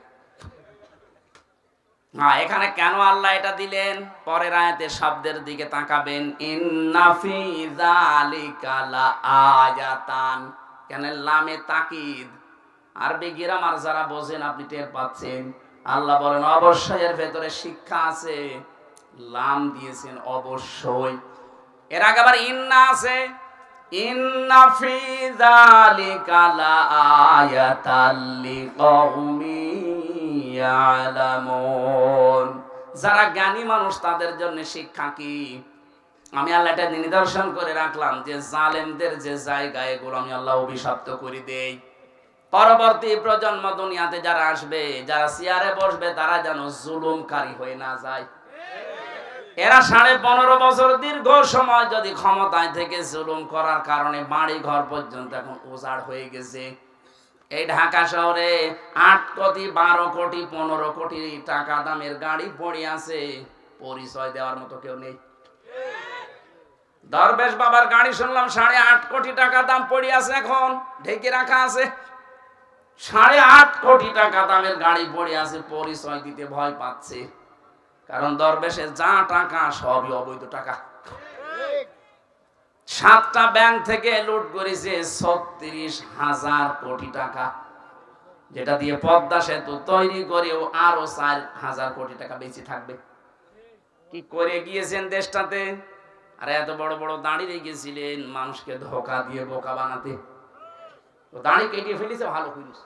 এখানে কেন আল্লাহ এটা দিলেন? পরের আয়াতের শব্দের দিকে তাকাবেন, ইন্না ফি যালিকা লাআয়াতান। কেন লামে তাকিদ? আরবি গ্রামার যারা বোঝেন আপনি টের পাচ্ছেন। আল্লাহ বলেন অবশ্যই এর ভেতরে শিক্ষা আছে। লাম দিয়েছেন অবশ্যই। এর আগে আবার ইন্না আছে, ইন্না ফি যালিকা লাআয়াতাল লিকাউমিন ইয়ালামুন। যারা জ্ঞানী মানুষ তাদের জন্য শিক্ষা কি? আমি আল্লাহ এটা নিদর্শন করে রাখলাম যে জালেমদের যে জায়গা, এগুলো আমি আল্লাহ অভিশপ্ত করে দেই। পরবর্তী প্রজন্ম দুনিয়াতে যারা আসবে, যারা চেয়ারে বসবে, তারা যেন জুলুমকারী হয়ে না যায়। এরা 15.5 বছর দীর্ঘ সময় যদি ক্ষমতায় থেকে জুলুম করার কারণে বাড়ি ঘর পর্যন্ত এখন উজাড় হয়ে গেছে। এই ঢাকা শহরে 8 কোটি 12 কোটি 15 কোটি টাকা দামের গাড়ি পড়ে আছে, পরিচয় দেওয়ার মতো কেউ নেই। দরবেশ বাবার গাড়ি শুনলাম 8.5 কোটি টাকা দাম পড়ে আছে, এখন ঢেকে রাখা আছে। 8.5 কোটি টাকা দামের গাড়ি পড়ে আছে, পরিচয় দিতে ভয় পাচ্ছে। কারণ দরবেশের যা টাকা সবই অবৈধ টাকা। 7টা ব্যাংক থেকে লুট করেছে 36,000 কোটি টাকা, যেটা দিয়ে পদ্মা সেতু তৈরি করেও আরো 4,000 কোটি টাকা বেঁচে থাকবে। কি করে গিয়েছেন দেশটাতে? আর এত বড় বড় দাড়ি রেখেছিলেন মানুষকে ধোকা দিয়ে বোকা বানাতে। দাড়ি কেটে ফেলেছে, ভালো করেছে।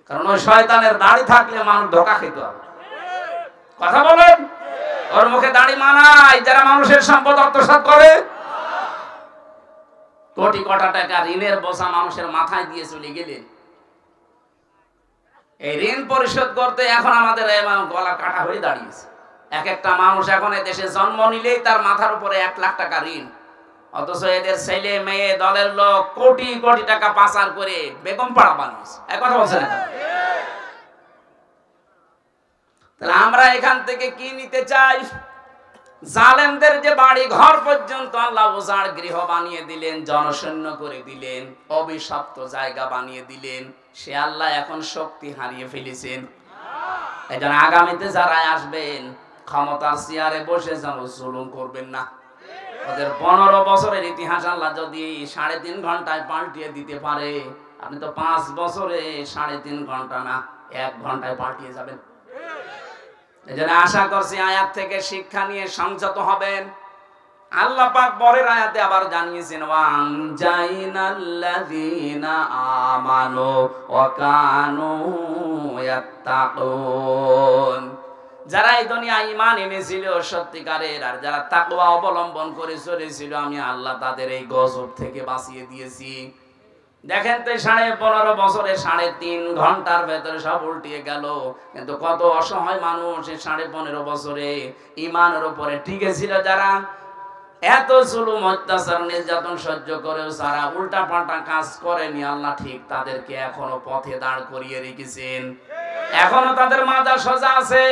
কারণ ওই শয়তানের দাড়ি থাকলে মানুষ ধোকা খেতে হবে। কথা বলেন, ওর মুখে দাড়ি মানায় যারা মানুষের সম্পদ আত্মসাৎ করে। কোটি কোটি টাকা ঋণের বোঝা মানুষের মাথায় দিয়ে চলে গেলেন। এই ঋণ পরিশোধ করতে এখন আমাদের গলা কাটা হয়ে দাঁড়িয়েছে। এক একটা মানুষ এখন দেশে জন্ম নিলেই তার মাথার উপরে 1 লাখ টাকা ঋণ, অথচ এদের ছেলে মেয়ে দলের লোক কোটি কোটি টাকা পাচার করে বেগম পাড়া বানিয়েছে। এক কথা বলছেন না? তাহলে আমরা এখান থেকে কি নিতে চাই? জালেমদের যে বাড়ি ঘর পর্যন্ত আল্লাহ উজাড় গৃহ বানিয়ে দিলেন, জনশূন্য করে দিলেন, অভিশপ্ত জায়গা বানিয়ে দিলেন, সে আল্লাহ এখন শক্তি হারিয়ে ফেলেছেন। এজন্য আগামীতে যারা আসবেন ক্ষমতার চেয়ারে বসে যেন জুলুম করবেন না। ওদের 15 বছরের ইতিহাস আল্লাহ যদি 3.5 ঘন্টায় পাল্টিয়ে দিতে পারে, আপনি তো 5 বছরে 3.5 ঘন্টা না 1 ঘন্টায় পাল্টিয়ে যাবেন। এজন্য আশা করছি আয়াত থেকে শিক্ষা নিয়ে সংযত হবেন। আল্লাহ পাক পরের আয়াতে আবার জানিয়েছেন, ওয়ানজাইনাল্লাযীনা আমানু ওয়া কানু ইয়াত্তাকুন। যারা এই দুনিয়ায় ঈমান এনেছিল সত্যিকারের, আর যারা তাকওয়া অবলম্বন করে চলেছিল, আমি আল্লাহ তাদের এই গজব থেকে বাঁচিয়ে দিয়েছি। দেখেন তো 15.5 বছরে 3.5 ঘন্টার ভেতরে সব উল্টিয়ে গেল। কিন্তু কত অসহায় মানুষ এই 15.5 বছরে ঈমানের উপরে টিকে ছিল, যারা এত জুলুম অত্যাচার নির্যাতন সহ্য করেও সারা উল্টা পাল্টা কাজ করেনি আল্লাহ ঠিক তাদেরকে এখনো পথে দাঁড় করিয়ে রেখেছেন, এখনো তাদের মাজা সোজা আছে।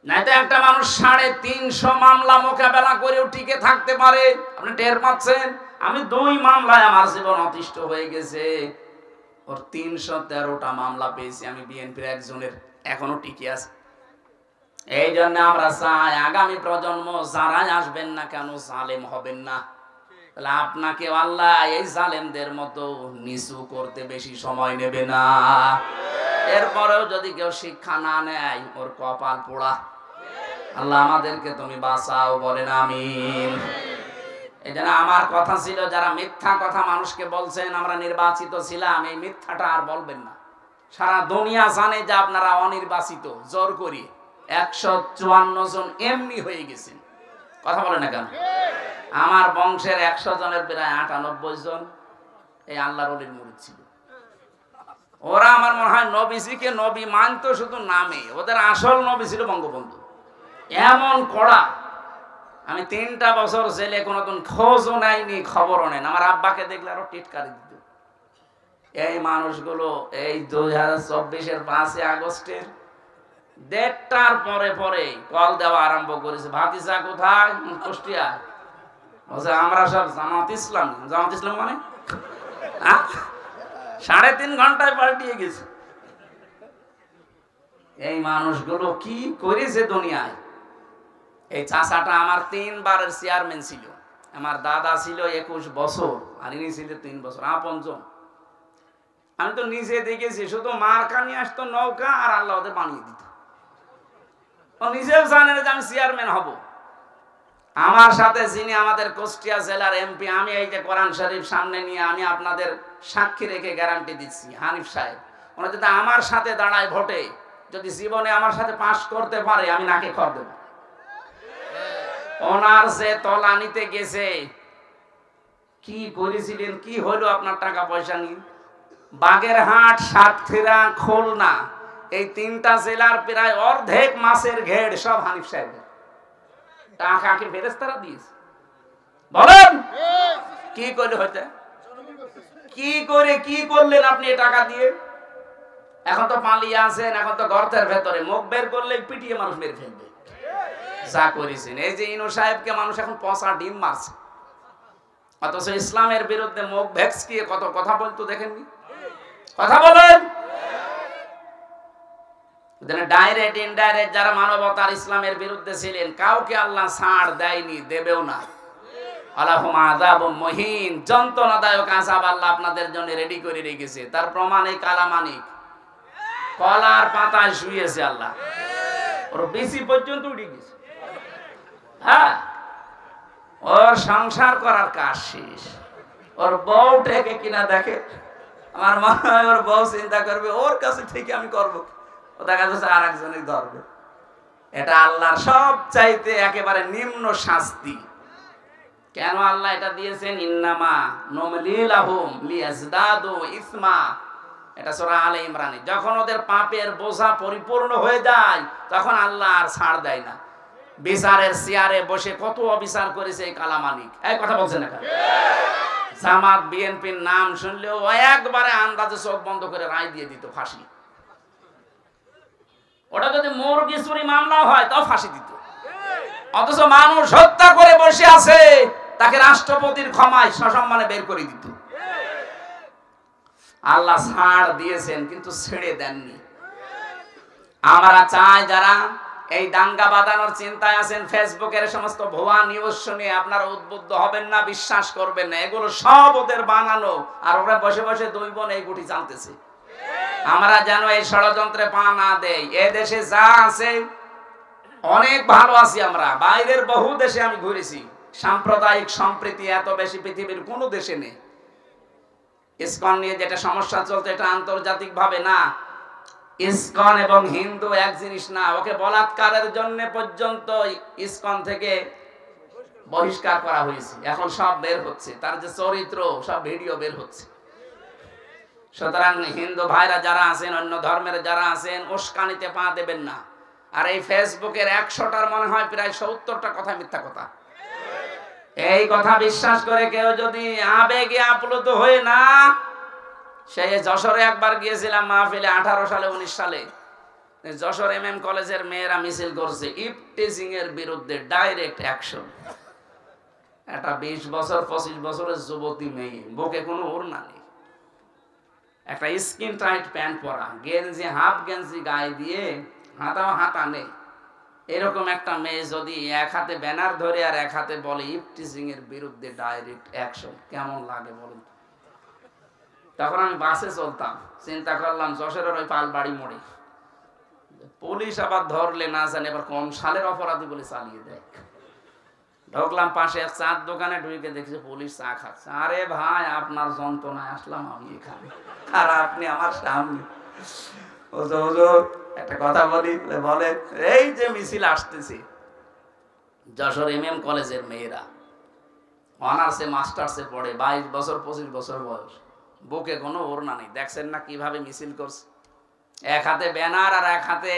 নাইতো একটা মানুষ 350 মামলা মোকাবেলা করেও টিকে থাকতে পারে, আপনি টের পাচ্ছেন? আমি 2 মামলায় আমার জীবন অতিষ্ঠ হয়ে গেছে, ওর 313টা মামলা পেয়েছি, আমি বিএনপির একজনের এখনো টিকে আছে। এই জন্য আমরা চাই আগামী প্রজন্ম যারাই আসবেন না কেন জালেম হবেন না। তাহলে আপনাকে আল্লাহ এই জালেমদের মতো নিচু করতে বেশি সময় নেবে না। এরপরেও যদি কেউ শিক্ষা না নেয় ওর কপাল পোড়া। আল্লাহ আমাদেরকে তুমি বাঁচাও, বলেন আমিন। এই জন্য আমার কথা ছিল, যারা মিথ্যা কথা মানুষকে বলছেন আমরা নির্বাচিত ছিলাম, এই মিথ্যাটা আর বলবেন না। সারা দুনিয়া জানে যে আপনারা অনির্বাচিত, জোর করিয়ে 154 জন এমনি হয়ে গেছেন। কথা বলে না কেন? আমার বংশের 100 জনের প্রায় 98 জন এই আল্লাহর ওলির মুরিদ ছিল। ওরা আমার মনে হয় নবীজিকে নবী মানতো শুধু নামে, ওদের আসল নবী ছিল বঙ্গবন্ধু। এমন কড়া, আমি 3টা বছর জেলে কোনোদিন খোঁজও নেয়নি, খবরও নেন। আমার আব্বাকে দেখলে আরো টিটকারি দিত। এই মানুষগুলো এই 2024-এর 5 আগস্টের 1:30টার পরে কল দেওয়া আরম্ভ করেছে, ভাতিজা কোথায়? কুষ্টিয়া। বলছে আমরা সব জামাত ইসলাম। জামাত ইসলাম মানে 3.5 ঘন্টায় পাল্টিয়ে গেছে। এই মানুষগুলো কি করেছে দুনিয়ায়। এই চাচাটা আমার 3 বারের চেয়ারম্যান ছিল। আমার দাদা ছিল 21 বছর আর ইনি ছিল 3 বছর, আপনজন। আমি তো নিজে দেখেছি, শুধু মার্কা নিয়ে আসতো নৌকা, আর আল্লাহ ওদের বানিয়ে দিত। ও নিজেও জানে যে আমি চেয়ারম্যান হব। আমার সাথে যিনি আমাদের কুষ্টিয়া জেলার এমপি, আমি এই যে কোরআন শরীফ সামনে নিয়ে আমি আপনাদের সাক্ষী রেখে গ্যারান্টি দিচ্ছি, হানিফ সাহেব, ওরা যদি আমার সাথে দাঁড়ায় ভোটে, যদি জীবনে আমার সাথে পাশ করতে পারে, আমি নাকে খড় দেব। ওনার যে তলা নিতে গেছে, কি করেছিলেন, কি হলো আপনার টাকা পয়সা নিয়ে? বাগেরহাট, সাতক্ষীরা, খুলনা, এই 3টা জেলার প্রায় অর্ধেক মাছের ঘেড় সব হানিফ সাহেবের টাকা কি ফেরেশতারা দিয়েছে? বলেন কি করলে হইতে, কি করে কি করলেন আপনি এই টাকা দিয়ে? এখন তো পালিয়ে আছেন, এখন তো গর্তের ভেতরে, মুখ বের করলে পিটিয়ে মানুষ মেরে ফেলবে। যা করেছেন, এই যে ইনু সাহেবকে মানুষ এখন পচা ডিম মারছে, অথচ ইসলামের বিরুদ্ধে মুখ ভেক্সকিয়ে কত কথা বলতো দেখেননি? কথা বলেন। ডাইরেক্ট ইনডাইরেক্ট যারা মানবতার ইসলামের বিরুদ্ধে ছিলেন, কাউকে আল্লাহ ছাড় দেয়নি, দেবেও না। আলাহুম আযাবুম মুহিন, যন্ত্রণাদায়ক আযাব আল্লাহ আপনাদের জন্য রেডি করে রেখেছে। তার প্রমাণ এই কালামানিক কলার পাতায় শুয়েছে আল্লাহ, ওর বেশি পর্যন্ত উঠে গেছে। হ্যাঁ, ওর সংসার করার কাজ শেষ। ওর বউ ঠেকে কিনা দেখে, আমার মনে হয় ওর বউ চিন্তা করবে ওর কাছে থেকে আমি করবো, ও দেখা যাচ্ছে আর একজনই ধরবে। এটা আল্লাহর সব চাইতে একেবারে নিম্ন শাস্তি। কেন আল্লাহ এটা দিয়েছেন? ইন্নামা নুমলি লাহুম লিয়াজদাদু ইসমা, এটা সূরা আলে ইমরানে। যখন ওদের পাপের বোঝা পরিপূর্ণ হয়ে যায়, তখন আল্লাহ আর ছাড় দেয় না। বিচারের চেয়ারে বসে কত অবিচার করেছে এই কালামানিক, এই কথা বলছেন না? জামাত বিএনপির নাম শুনলেও একবারে আন্দাজে চোখ বন্ধ করে রায় দিয়ে দিত, ফাঁসি। ওটা যদি মুরগি চুরি মামলা হয় তাও ফাঁসি দিত। অথচ মানুষ হত্যা করে বসে আছে, তাকে রাষ্ট্রপতির ক্ষমায় সসম্মানে বের করে দিত। আল্লাহ ছাড় দিয়েছেন কিন্তু ছেড়ে দেননি। আমরা চাই যারা এই দাঙ্গা বাঁধানোর চিন্তায় আছেন, ফেসবুকের সমস্ত ভুয়া নিউজ শুনে আপনারা উদ্বুদ্ধ হবেন না, বিশ্বাস করবেন না। এগুলো সব ওদের বানানো, আর ওরা বসে বসে 2 বোন এই গুটি চালতেছে। আমরা যেন এই ষড়যন্ত্রে পা না দেই। এ দেশে যা আছে অনেক ভালো আছি আমরা, বাইরের বহু দেশে আমি ঘুরেছি, সাম্প্রদায়িক সম্প্রীতি এত বেশি পৃথিবীর কোনো দেশে নেই। ইসকন নিয়ে যেটা সমস্যা চলছে, এটা আন্তর্জাতিক ভাবে না। ইসকন এবং হিন্দু এক জিনিস না। ওকে বলাৎকারের জন্য পর্যন্ত ইসকন থেকে বহিষ্কার করা হয়েছে, এখন সব বের হচ্ছে, তার যে চরিত্র সব ভিডিও বের হচ্ছে। সুতরাং হিন্দু ভাইরা যারা আছেন, অন্য ধর্মের যারা আছেন, উস্কানিতে পা দেবেন না। আর এই ফেসবুকের 100টার মনে হয় প্রায় 70টা কথা মিথ্যা কথা। এই কথা বিশ্বাস করে কেউ যদি আবেগে আপ্লুত হয়ে না, সেই যশোরে একবার গিয়েছিলাম মাহফিলে 18 সালে 19 সালে, যশোর MM কলেজের মেয়েরা মিছিল করছে ইফটিজিং এর বিরুদ্ধে, ডাইরেক্ট অ্যাকশন। একটা 20 বছর 25 বছরের যুবতী মেয়ে, বুকে কোনো ওড়না নেই, একটা স্কিন টাইট প্যান্ট পরা, গেঞ্জি হাফ গেঞ্জি গায়ে দিয়ে, হাতাও হাতা নেই, এরকম একটা মেয়ে যদি এক হাতে ব্যানার ধরে আর এক হাতে বলে ইফটিজিং এর বিরুদ্ধে ডাইরেক্ট অ্যাকশন, কেমন লাগে বলুন? তখন আমি বাসে চলতাম, চিন্তা করলাম যশোরের ওই পালবাড়ি মোড়ে পুলিশ আবার ধরলে না জানে এবার কোন সালের অপরাধী বলে চালিয়ে দেয়। ঢুকলাম পাশে এক চার দোকানে, ঢুকে দেখছি পুলিশ চা খাচ্ছে। আরে ভাই, আপনার যন্ত্রণায় আসলাম আমি এখানে, আর আপনি আমার সামনে। হুজুর একটা কথা বলি, বলে এই যে মিছিল আসতেছে, যশোর MM কলেজের মেয়েরা অনার্সে মাস্টার্সে পড়ে, 22 বছর 25 বছর বয়স, বুকে কোনো ওড়না নেই, দেখছেন না কিভাবে মিছিল করছে? এক হাতে ব্যানার আর এক হাতে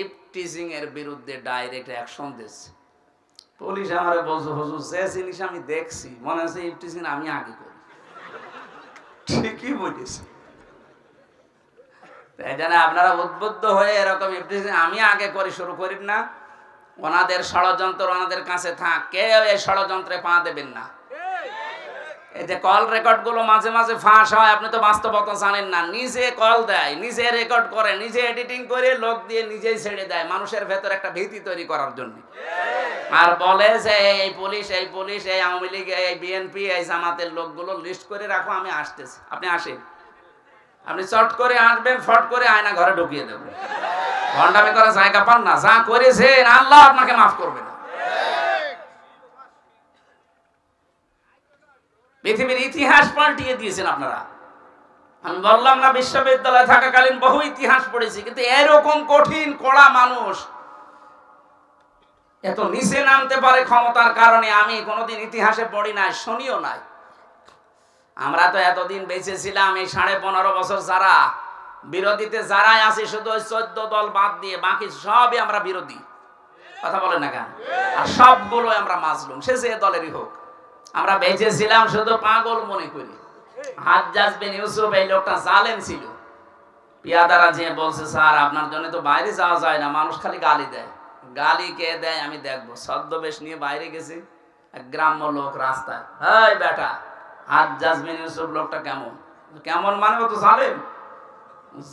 ইফটিজিং এর বিরুদ্ধে ডাইরেক্ট অ্যাকশন দিচ্ছে। পুলিশ আমারে বলছে, হুজুর যে জিনিস আমি দেখছি মনে হচ্ছে ইফটিজিং আমি আগে করি। ঠিকই বলেছি। তাই জানে আপনারা উদ্বুদ্ধ হয়ে এরকম ইফটিজিং আমি আগে করি শুরু করেন না। ওনাদের ষড়যন্ত্র ওনাদের কাছে থাক, কেউ এই ষড়যন্ত্রে পা দেবেন না। এই যে কল রেকর্ড গুলো মাঝে মাঝে ফাঁস হয়, আপনি তো বাস্তবতা জানেন না। নিজে কল দেয়, নিজে রেকর্ড করে, নিজে এডিটিং করে, লোক দিয়ে নিজেই ছেড়ে দেয় মানুষের ভেতর একটা ভীতি তৈরি করার জন্য। আর বলে যে এই পুলিশ এই আওয়ামী লীগ, এই বিএনপি, এই জামাতের লোকগুলো লিস্ট করে রাখো, আমি আসতেছি। আপনি আসেন, আপনি চট করে আসবেন, ফট করে আয়না ঘরে ঢুকিয়ে দেবেন। ভণ্ডামি করার জায়গা পান না, যা করেছেন আল্লাহ আপনাকে মাফ করবে না। পৃথিবীর ইতিহাস পাল্টিয়ে দিয়েছেন আপনারা। আমি বললাম না বিশ্ববিদ্যালয়ে থাকাকালীন বহু ইতিহাস পড়েছি, কিন্তু এরকম কঠিন কড়া মানুষ এত নিচে নামতে পারে ক্ষমতার কারণে আমি কোনোদিন ইতিহাসে পড়ি নাই, শুনিও নাই। আমরা তো এতদিন বেঁচে ছিলাম, এই 15.5 বছর যারা বিরোধীতে যারাই আছি, শুধু ওই 14 দল বাদ দিয়ে বাকি সবই আমরা বিরোধী। কথা বলেন না কেন? আর সবগুলো আমরা মাজলুম, সে যে দলেরই হোক। আমরা বেঁচে ছিলাম শুধু পাগল মনে করি। হাজ্জাজ বিন ইউসুফ এই লোকটা জালেম ছিল। পিয়াদারা যে বলছে, স্যার আপনার জন্য তো বাইরে যাওয়া যায় না, মানুষ খালি গালি দেয়। গালি কে দেয় আমি দেখবো। ছদ্মবেশ নিয়ে বাইরে গেছি, এক গ্রাম্য লোক রাস্তায়, এই বেটা হাজ্জাজ বিন ইউসুফ লোকটা কেমন? কেমন মানে ও তো জালেম।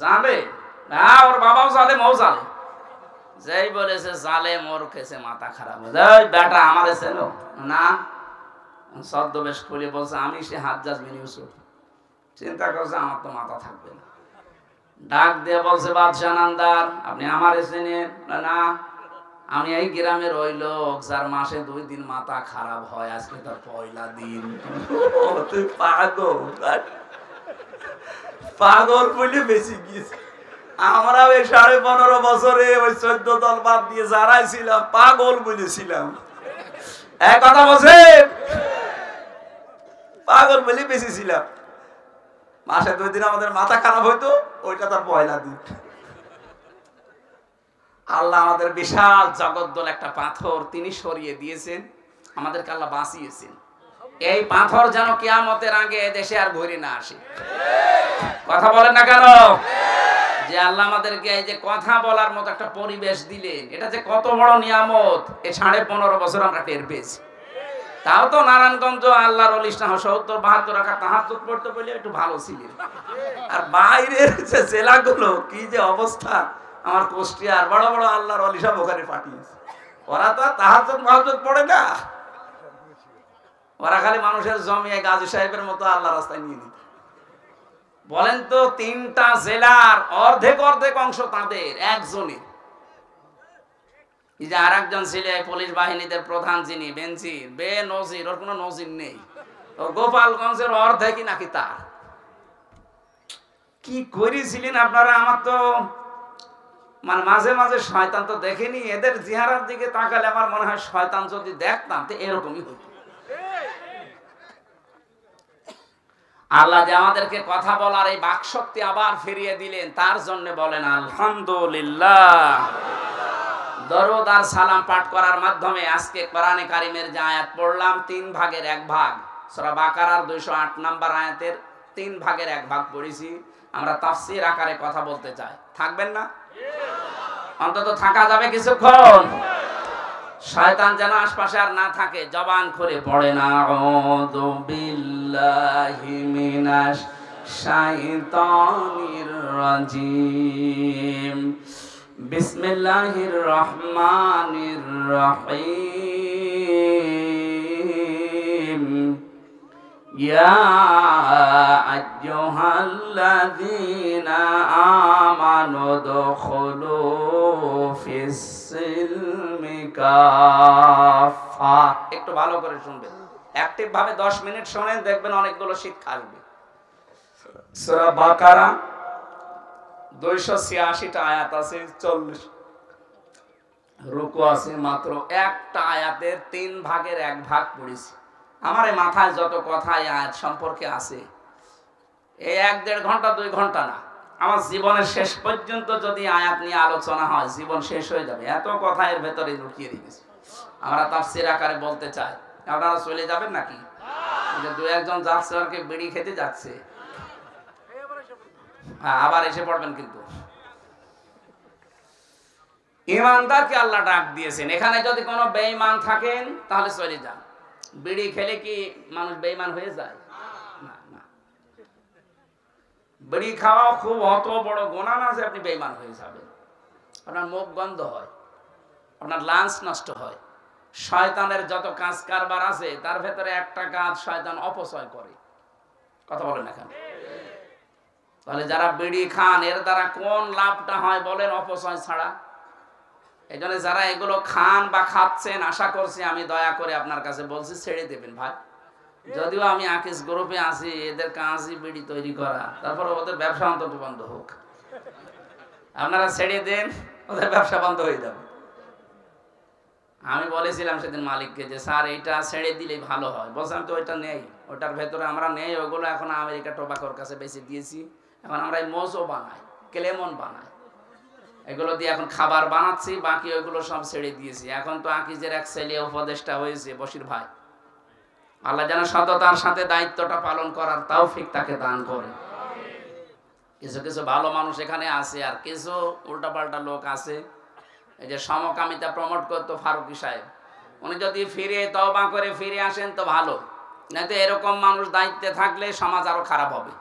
জালেম? হ্যাঁ, ওর বাবাও জালেম, ও জালেম। যেই বলেছে জালেম, ওর খেছে মাথা খারাপ। এই বেটা আমারে চেনো না? ছদ্মবেশ খুলে বলছে আমি সে হাজ্জাজ বিন ইউসুফ। চিন্তা করছে আমার তো মাথা থাকবে না। ডাক দিয়ে বলছে, বাদশাহ নামদার, আপনি আমারে চেনেন না? আমি এই গ্রামের ওই লোক যার মাসে 2 দিন মাথা খারাপ হয়, আজকে তার পয়লা দিন। তুই পাগল, পাগল বলে বেশি গিয়েছে। আমরা ওই 15.5 বছরে ওই 14 দল বাদ দিয়ে যারাই ছিলাম পাগল বলেছিলাম। এক কথা বলছে, পাগল বলে বেশি ছিলাম। মাসে 2 দিন আমাদের মাথা খারাপ হইতো, ওইটা তার পয়লা দিন। আল্লাহ আমাদের বিশাল জগদ্দল একটা পাথর তিনি সরিয়ে দিয়েছেন, আমাদেরকে আল্লাহ বাঁচিয়েছেন। এই পাথর যেন কিয়ামতের আগে দেশে আর ঘুরে না আসে। কথা বলেন না কেন? যে আল্লাহ আমাদেরকে এই যে কথা বলার মতো একটা পরিবেশ দিলেন, এটা যে কত বড় নিয়ামত, এই 15.5 বছর আমরা টের পেয়েছি। তাও তো নারায়ণগঞ্জ আল্লাহর ওলি 70-72 রাকাত তাহাজ্জুদ পড়তে বলে একটু ভালো ছিলেন। আর বাইরের যে জেলাগুলো কি যে অবস্থা, আমার কুষ্টিয়ার বড় বড় আল্লাহর ওলি সব ওখানে পাঠিয়েছে। ওরা তো তাহাজ্জুদ পড়ে না, ওরা খালি মানুষের জমিয়ে গাজী সাহেবের মতো আল্লাহ রাস্তায় নিয়ে নিত। বলেন তো, 3টা জেলার অর্ধেক অংশ তাদের একজনই। এই যে আর একজন ছিল পুলিশ বাহিনীদের প্রধান, যিনি বেনজির বেনজির, ওর কোনো নজির নেই। ও গোপালগঞ্জের অর্ধেকই নাকি তার। কি করেছিলেন আপনারা? আমার তো মানে মাঝে মাঝে শয়তান তো দেখেনি, এদের চেহারার দিকে তাকালে আমার মনে হয় শয়তান যদি দেখতাম তো এরকমই হতো। আল্লাহ যে আমাদেরকে কথা বলার এই বাকশক্তি আবার ফিরিয়ে দিলেন, তার জন্য বলেন আলহামদুলিল্লাহ। দরুদ আর সালাম পাঠ করার মাধ্যমে আজকে কোরআনে কারিমের যে আয়াত পড়লাম 3 ভাগের 1 ভাগ, সূরা বাকারার 208 নম্বর আয়াতের 3 ভাগের 1 ভাগ পড়েছি। আমরা তাফসীর আকারে কথা বলতে চাই, থাকবেন না? অন্তত থাকা যাবে কিছুক্ষণ, শয়তান যেন আশপাশে আর না থাকে। জবান খুলে পড়েন আউযু বিল্লাহি মিনাশ শাইতানির রাজিম, বিসমিল্লাহির রহমানির রহিম, ইয়া আইয়ুহাল্লাযীনা আমানু দুখুলু ফিস সিলমি কাফা। একটু ভালো করে শুনবেন, অ্যাক্টিভ ভাবে 10 মিনিট শুনেন, দেখবেন অনেকগুলো শিক্ষা আসবে। সূরা বাকারা 286টা আয়াত আছে, 40 রুকু আছে, মাত্র একটা আয়াতের 3 ভাগের 1 ভাগ পড়েছি। আমার এই মাথায় যত কথা এই আয়াত সম্পর্কে আছে, এই 1-1.5 ঘন্টা 2 ঘন্টা না, আমার জীবনের শেষ পর্যন্ত যদি আয়াত নিয়ে আলোচনা হয় জীবন শেষ হয়ে যাবে, এত কথা এর ভেতরে লুকিয়ে রেখেছে। আমরা তাফসীর আকারে বলতে চাই, আপনারা চলে যাবেন নাকি? যে 2-1 জন যাচ্ছে আর কি বিড়ি খেতে যাচ্ছে, হ্যাঁ আবার এসে পড়বেন। কিন্তু ঈমানদারকে আল্লাহ ডাক দিয়েছেন, এখানে যদি কোনো বেঈমান থাকেন তাহলে চলে যান। বিড়ি খেলে কি মানুষ বেঈমান হয়ে যায়? না না, বিড়ি খাওয়া খুব অত বড় গুনাহ না যে আপনি বেঈমান হয়ে যাবেন। আপনার মুখ বন্ধ হয়, আপনার লাঞ্চ নষ্ট হয়। শয়তানের যত কাজ কারবার আছে তার ভেতরে একটা কাজ শয়তান অপচয় করে। কথা বলেন এখানে। তাহলে যারা বিড়ি খান এর দ্বারা কোন লাভটা হয় বলেন? অপচয় ছাড়া। এই জন্য যারা এগুলো খান বা খাচ্ছেন, আশা করছি আমি দয়া করে আপনার কাছে বলছি ছেড়ে দেবেন ভাই। যদিও আমি আকিস গ্রুপে আছি, এদের কাজই বিড়ি তৈরি করা, তারপর ওদের ব্যবসা অন্তত বন্ধ হোক। আপনারা ছেড়ে দেন, ওদের ব্যবসা বন্ধ হয়ে যাবে। আমি বলেছিলাম সেদিন মালিককে যে স্যার এইটা ছেড়ে দিলেই ভালো হয়। বলছিলাম তো ওইটা নেই, ওটার ভেতরে আমরা নেই, ওগুলো এখন আমেরিকা টোবাকোর কাছে বেশি দিয়েছি। এখন আমরা এই মোজো বানাই, ক্লেমন বানাই, এগুলো দিয়ে এখন খাবার বানাচ্ছি, বাকি ওইগুলো সব ছেড়ে দিয়েছি। এখন তো আকিজের এক ছেলে উপদেষ্টা হয়েছে বশির ভাই, আল্লাহ যেন সততার সাথে দায়িত্বটা পালন করার তৌফিক তাকে দান করে। কিছু কিছু ভালো মানুষ এখানে আছে, আর কিছু উল্টাপাল্টা লোক আছে। এই যে সমকামিতা প্রমোট করতো ফারুকী সাহেব, উনি যদি ফিরে তওবা করে ফিরে আসেন তো ভালো, নয়তো এরকম মানুষ দায়িত্বে থাকলে সমাজ আরো খারাপ হবে।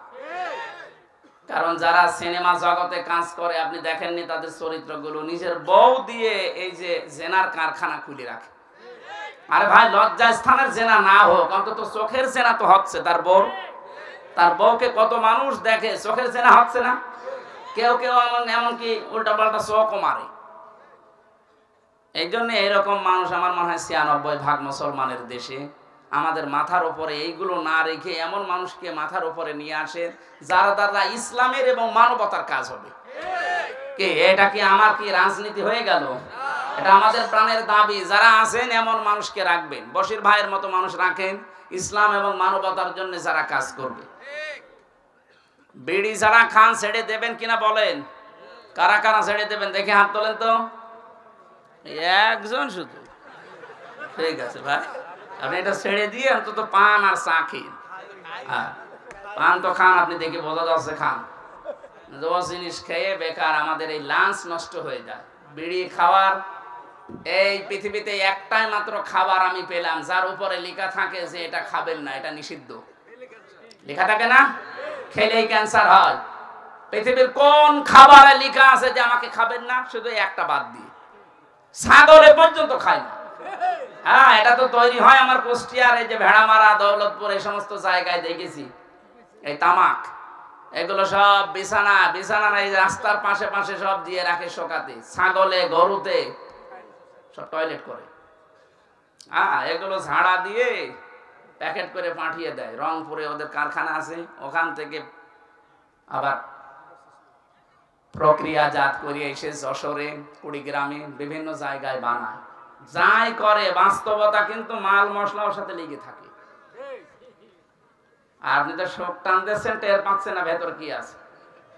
কারণ যারা সিনেমা জগতে কাজ করে আপনি দেখেননি তাদের চরিত্রগুলো, নিজের বউ দিয়ে এই যে জেনার কারখানা খুলে রাখে। আরে ভাই, লজ্জা স্থানের জেনা না হোক, অন্তত চোখের জেনা তো হচ্ছে। তার বউকে কত মানুষ দেখে, চোখের জেনা হচ্ছে না? কেউ কেউ এমনকি উল্টা পাল্টা চোখও মারে। এই জন্য এরকম মানুষ আমার মনে হয় ৯৬% মুসলমানের দেশে। আমাদের মাথার উপরে এইগুলো না রেখে এমন মানুষকে মাথার উপরে নিয়ে আসে যারা দ্বারা ইসলামের এবং মানবতার কাজ হবে। কে এটা? কি আমার কি রাজনীতি হয়ে গেল? এটা আমাদের প্রাণের দাবি। যারা আছেন এমন মানুষকে রাখবেন, বশির ভাইয়ের মতো মানুষ রাখেন, ইসলাম এবং মানবতার জন্য যারা কাজ করবে। বিড়ি যারা খান ছেড়ে দেবেন কিনা বলেন? কারা কারা ছেড়ে দেবেন দেখে হাত তোলেন তো। একজন শুধু, ঠিক আছে ভাই, আপনি এটা ছেড়ে দিয়ে অন্তত পান আর চা খেয়ে। হ্যাঁ, পান তো খান, আপনি দেখে বোঝা যাচ্ছে খান। যে জিনিস খেয়ে বেকার আমাদের এই লাঞ্চ নষ্ট হয়ে যায়। বিড়ি খাওয়ার এই পৃথিবীতে একটাই মাত্র খাবার আমি পেলাম যার উপরে লেখা থাকে যে এটা খাবেন না, এটা নিষিদ্ধ। লেখা থাকে না? খেলেই ক্যান্সার হয়। পৃথিবীর কোন খাবারে লেখা আছে যে আমাকে খাবেন না? শুধু একটা বাদ দিয়ে, ছাগলে পর্যন্ত খায় না। হ্যাঁ, এটা তো তৈরি হয় আমার কুষ্টিয়ার এই যে ভেড়ামারা, দৌলতপুর, এই সমস্ত জায়গায় দেখেছি। এই তামাক এগুলো সব বিছানা এই রাস্তার পাশে পাশে সব দিয়ে রাখে শোকাতে। ছাগলে, গরুতে সব টয়লেট করে। হ্যাঁ, এগুলো ঝাড়া দিয়ে প্যাকেট করে পাঠিয়ে দেয়। রংপুরে ওদের কারখানা আছে, ওখান থেকে আবার প্রক্রিয়াজাত করে এসে যশোরে, কুড়িগ্রামে, বিভিন্ন জায়গায় বানায়। যাই করে বাস্তবতা কিন্তু মাল মশলার সাথে লেগে থাকে। আর আপনি তো শোক টান দিচ্ছেন, টের পাচ্ছেন না ভেতর কি আছে।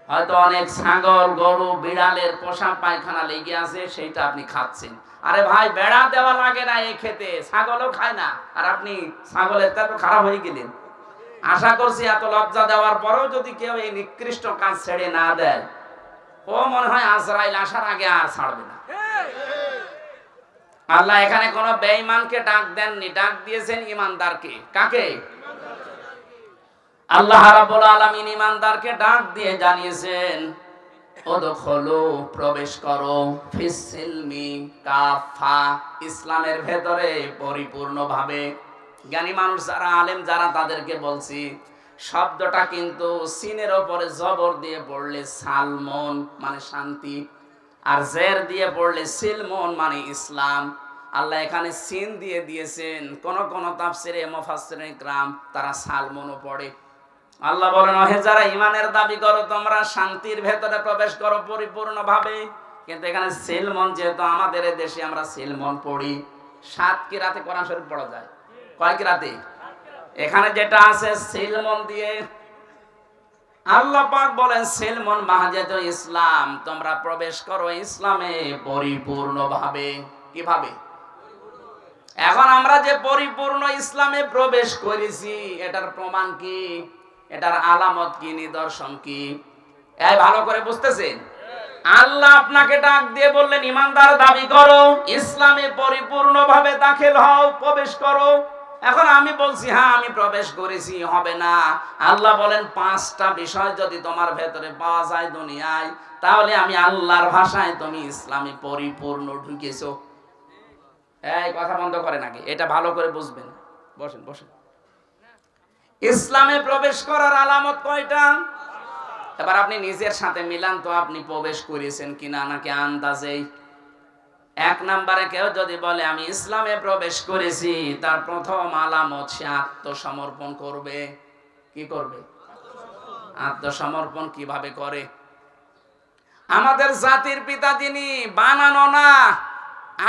হয়তো অনেক ছাগল গরু বিড়ালের পোশাক পায়খানা লেগে আছে, সেইটা আপনি খাচ্ছেন। আরে ভাই, বেড়া দেওয়া লাগে না এই খেতে, ছাগলও খায় না, আর আপনি ছাগলের তো খারাপ হয়ে গেলেন। আশা করছি এত লজ্জা দেওয়ার পরেও যদি কেউ এই নিকৃষ্ট কাজ ছেড়ে না দেয়, ও মনে হয় আজরাইল আসার আগে আর ছাড়বে না। আল্লাহ এখানে কোন বেঈমানকে ডাক দেননি, ডাক দিয়েছেন ইমানদারকে। কাকে? আল্লাহ রাব্বুল আলামিন ইমানদারকে ডাক দিয়ে জানিয়েছেন, ওদখুলু, প্রবেশ করো, ফিসসিলমি কাফা, ইসলামের ভেতরে পরিপূর্ণভাবে। জ্ঞানী মানুষ যারা, আলেম যারা, তাদেরকে বলছি, শব্দটা কিন্তু সিনের উপরে জবর দিয়ে পড়লে সালমন মানে শান্তি, আর জের দিয়ে পড়লে সিলমন মানে ইসলাম। আল্লাহ এখানে সিন দিয়ে দিয়েছেন। কোন কোন তাফসিরে মুফাসসিরিন কিরাম তারা সালমনও পড়ে। আল্লাহ বলেন, ওহে যারা ঈমানের দাবি করো, তোমরা শান্তির ভেতরে প্রবেশ করো পরিপূর্ণভাবে। কিন্তু এখানে সিলমন, যেহেতু আমাদের দেশে আমরা সিলমন পড়ি, 7 কিরাতে কোরআন শরীফ পড়া যায়। কয় কিরাতে? এখানে যেটা আছে সিলমন দিয়ে, আল্লাহ পাক বলেন সিলমন মাহাজেত ইসলাম, তোমরা প্রবেশ করো ইসলামে পরিপূর্ণভাবে। কিভাবে? এখন আমরা যে পরিপূর্ণ ইসলামে প্রবেশ করেছি, এটার প্রমাণ কি? এটার আলামত কি? নিদর্শন কি? এই ভালো করে বুঝতেছেন? আল্লাহ আপনাকে ডাক দিয়ে বললেন, ইমানদার দাবি করো, ইসলামে পরিপূর্ণভাবে দাখিল হও, প্রবেশ করো। এখন আমি বলছি হ্যাঁ আমি প্রবেশ করেছি, হবে না। আল্লাহ বলেন 5টা বিষয় যদি তোমার ভেতরে পাওয়া যায় দুনিয়ায়, তাহলে আমি আল্লাহর ভাষায় তুমি ইসলামে পরিপূর্ণ ঢুকেছো। এই কথা বন্ধ করে নাকি? এটা ভালো করে বুঝবেন। বসেন বসেন। ইসলামে প্রবেশ করার আলামত কয়টা? এবার আপনি নিজের সাথে মিলান তো, আপনি প্রবেশ করেছেন কিনা, নাকি আন্দাজেই? 1 নম্বরে কেউ যদি বলে আমি ইসলামে প্রবেশ করেছি, তার প্রথম আলামত সে আত্মসমর্পণ করবে। কি করবে? আত্মসমর্পণ কিভাবে করে? আমাদের জাতির পিতা যিনি, বানানো না,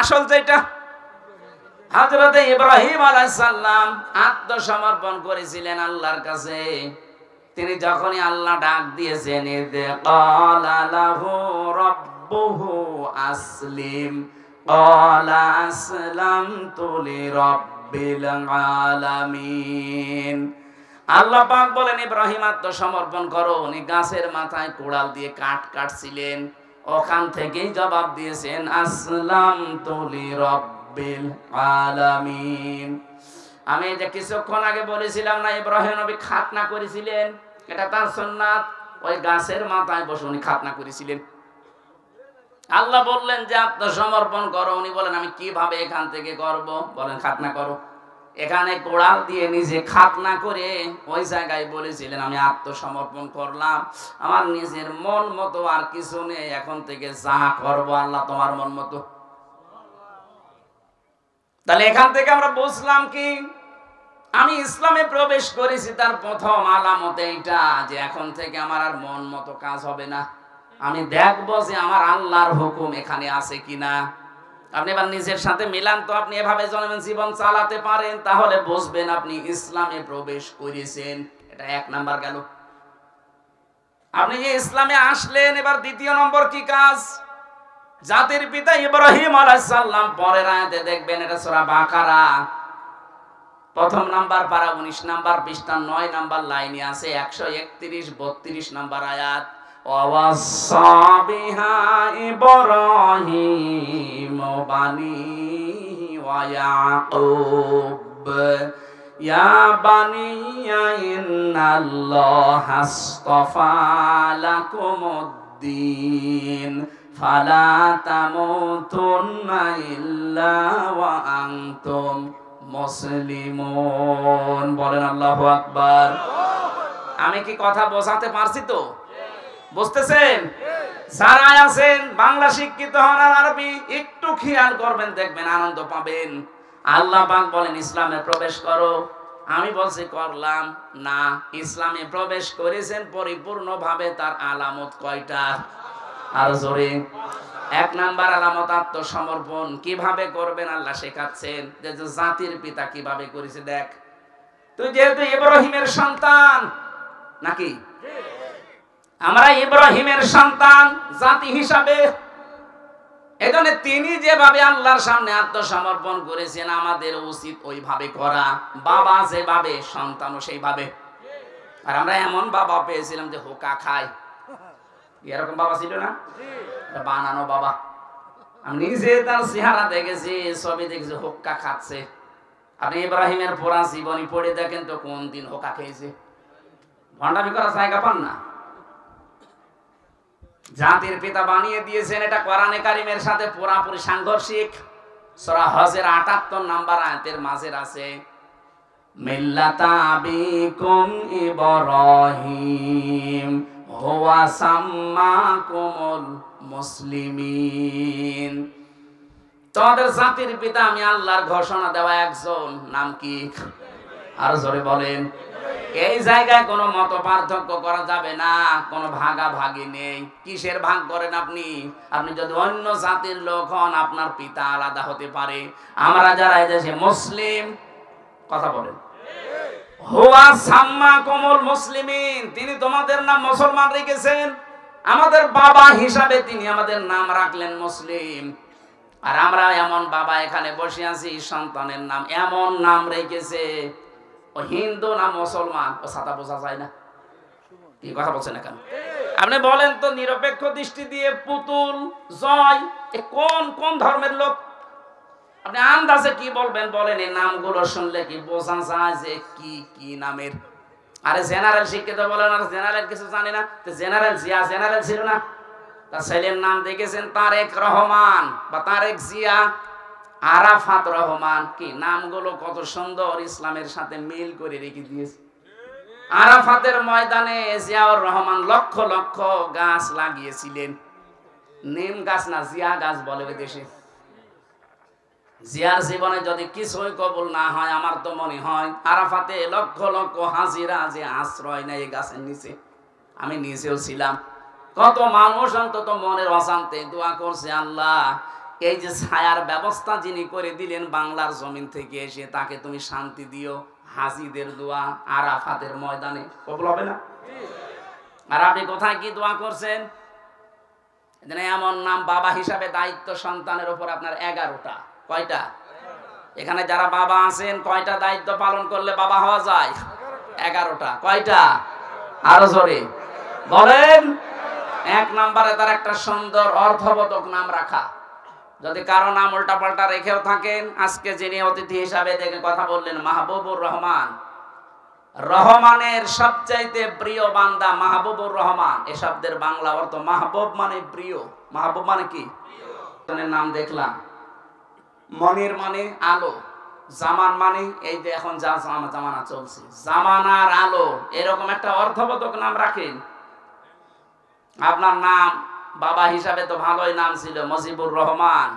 আসল যেটা, হযরত ইব্রাহিম আলাইহিস সালাম আত্মসমর্পণ করেছিলেন আল্লাহর কাছে। তিনি যখনই আল্লাহ ডাক দিয়েছেন, ইদ ক্বালা লাহু রাব্বুহু আসলিম, ক্বালা আসলামতু লিরাব্বিল আলামিন। আল্লাহ পাক বলেন, ইব্রাহিম আত্মসমর্পণ করো। উনি গাছের মাথায় কোড়াল দিয়ে কাঠ কাটছিলেন, ওখান থেকেই জবাব দিয়েছেন, আসলামতু লিরাব্বিল আলামিন। আমি যে কিছুক্ষণ আগে বলেছিলাম না, ইব্রাহিম নবী খাতনা করেছিলেন, এটা তার সুন্নাত। ওই গাছের মাথায় বসে উনি খাতনা করেছিলেন। আল্লাহ বললেন যে আত্মসমর্পণ করো। উনি বলেন আমি কিভাবে এখান থেকে করব? বলেন খাতনা করো। এখানে কোড়াল দিয়ে নিজে খাতনা করে ওই জায়গায় বলেছিলেন আমি আত্মসমর্পণ করলাম, আমার নিজের মন মতো আর কিছু নেই, এখন থেকে যা করবো আল্লাহ তোমার মন মতো। তাহলে এখান থেকে আমরা বুঝলাম কি, আমি ইসলামে প্রবেশ করেছি, তার প্রথম আলামত এইটা যে এখন থেকে আমার আর মন মতো কাজ হবে না, আমি দেখবো যে আমার আল্লাহর হুকুম এখানে আছে কিনা। আপনি এবার নিজের সাথে মিলান তো, আপনি এভাবে জীবন চালাতে পারেন, তাহলে বুঝবেন আপনি ইসলামে প্রবেশ করেছেন। এটা 1 নাম্বার গেল। আপনি যে ইসলামে আসলেন, এবার 2 নম্বর কি কাজ? জাতির পিতা ইব্রাহিম আলাইহিস সালাম, পরের আয়াতে দেখবেন, এটা সূরা বাকারা 1 নাম্বার পারা 19 নাম্বার পৃষ্ঠা 9 নাম্বার লাইনে আছে, 131-32 নাম্বার আয়াত। ওয়াসাা বিহা ইব্রাহিম বানিহি ওয়া ইয়াকুব ইয়া বানিয়া ইন্নাল্লাহা আসতাফা লাকুমুদ্দিন ফালা তামুতুন্না ইল্লা ওয়া আনতুম মুসলিমুন। বলেন আল্লাহু আকবার। আমি কি কথা বোঝাতে পারছি তো? বুঝতেছেন? যারা আছেন বাংলা শিক্ষিত হন আর আরবি একটু খেয়াল করবেন, দেখবেন আনন্দ পাবেন। আল্লাহ পাক বলেন ইসলামে প্রবেশ করো, আমি বলছি করলাম না। ইসলামে প্রবেশ করেছেন পরিপূর্ণভাবে, তার আলামত কয়টা? আর জোরে। 1 নাম্বার আলামত আত্মসমর্পণ। কিভাবে করবেন আল্লাহ শেখাচ্ছেন, যে জাতির পিতা কিভাবে করেছে দেখ। তুই যেহেতু ইব্রাহিমের সন্তান নাকি, আমরা ইব্রাহিমের সন্তান জাতি হিসাবে। এজন্য তিনি যেভাবে আল্লাহর সামনে আত্মসমর্পণ করেছেন, আমাদের উচিত ওইভাবে করা। বাবা যেভাবে, সন্তানও সেইভাবে। আর আমরা এমন বাবা পেয়েছিলাম যে হোকা খায়, এরকম বাবা ছিল না, বানানো বাবা। আমি নিজে তার চেহারা দেখেছি, ছবি দেখেছি, হোক্কা খাচ্ছে। আপনি ইব্রাহিমের পুরা জীবনী পড়ে দেখেন তো কোন দিন হোকা খেয়েছে। ভণ্ডামি করার জায়গা পান না। জাতির পিতা বানিয়ে দিয়েছেন, এটা কোরআনে কারিমের সাথে পুরাপুরি সাংঘর্ষিক। সূরা হজের 78 নম্বর আয়াতের মাঝে আছে, মিল্লাতা আবিকুম ইব্রাহিম হুয়া সাম্মাকুমুল মুসলিমিন। তোমাদের জাতির পিতা আমি আল্লাহর ঘোষণা দেওয়া একজন, নাম কি? আর জোরে বলেন। এই জায়গায় কোনো মত পার্থক্য করা যাবে না, কোনো ভাগাভাগি নেই। কিসের ভাগ করেন আপনি? আপনি যদি অন্য জাতির লোক হন, আপনার পিতা আলাদা হতে পারে। আমরা যারা এদেশে মুসলিম, কথা বলেন, হুয়া সাম্মাকুমুল মুসলিমিন, তিনি তোমাদের নাম মুসলমান রেখেছেন। আমাদের বাবা হিসাবে তিনি আমাদের নাম রাখলেন মুসলিম। আর আমরা এমন বাবা এখানে বসে আছি, সন্তানের নাম এমন নাম রেখেছে, ও হিন্দু না মুসলমান ও সাদা বোঝা যায় না। কি কথা বলছেন না কেন? আপনি বলেন তো নিরপেক্ষ দৃষ্টি দিয়ে, পুতুল, জয়, এ কোন কোন ধর্মের লোক? আপনি আন্দাজে কি বলবেন বলেন? এই নামগুলো শুনলে কি বোঝা যায় যে কি কি নামের? আরে জেনারেল শিক্ষিত বলেন, আর জেনারেল কিছু জানে না। তো জেনারেল জিয়া জেনারেল ছিল না? তার ছেলের নাম দেখেছেন তারেক রহমান বা তারেক জিয়া, আরাফাত রহমান। কি নামগুলো কত সুন্দর, ইসলামের সাথে মিল করে রেখে দিয়েছে। আরাফাতের ময়দানে জিয়াউর রহমান লক্ষ লক্ষ গাছ লাগিয়েছিলেন। নিম গাছ না, জিয়া গাছ বলে ওই দেশে। জিয়ার জীবনে যদি কিছুই কবুল না হয়, আমার তো মনে হয় আরাফাতে লক্ষ লক্ষ হাজিরা যে আশ্রয় নেয় এই গাছের নিচে। আমি নিজেও ছিলাম। কত মানুষ অন্তত মনের অশান্তি দোয়া করছে, আল্লাহ এই যে ছায়ার ব্যবস্থা যিনি করে দিলেন বাংলার জমিন থেকে এসে, তাকে তুমি শান্তি দিও। হাজিদের দোয়া আরাফাতের ময়দানে কবুল হবে না? আর আপনি কোথায় কি দোয়া করছেন? এমন নাম বাবা হিসাবে দায়িত্ব সন্তানের উপর আপনার 11টা। কয়টা? এখানে যারা বাবা আছেন, কয়টা দায়িত্ব পালন করলে বাবা হওয়া যায়? 11টা। কয়টা? আরো জোরে বলেন। 1 নম্বরে তার একটা সুন্দর অর্থবোধক নাম রাখা। যদি কারো নাম উল্টা পাল্টা রেখেও থাকেন, আজকে যিনি অতিথি হিসাবে দেখে কথা বললেন, মাহবুবুর রহমান, রহমানের সবচাইতে প্রিয় বান্দা মাহবুবুর রহমান। এ শব্দের বাংলা অর্থ মাহবুব মানে প্রিয়। মাহবুব মানে কি? নাম দেখলাম। মনির মানে আলো, জামান মানে এই যে এখন যা জামানা চলছে, জামানার আলো, এরকম একটা অর্থবোধক নাম রাখেন। আপনার নাম বাবা হিসাবে তো ভালোই নাম ছিল, মুজিবুর রহমান,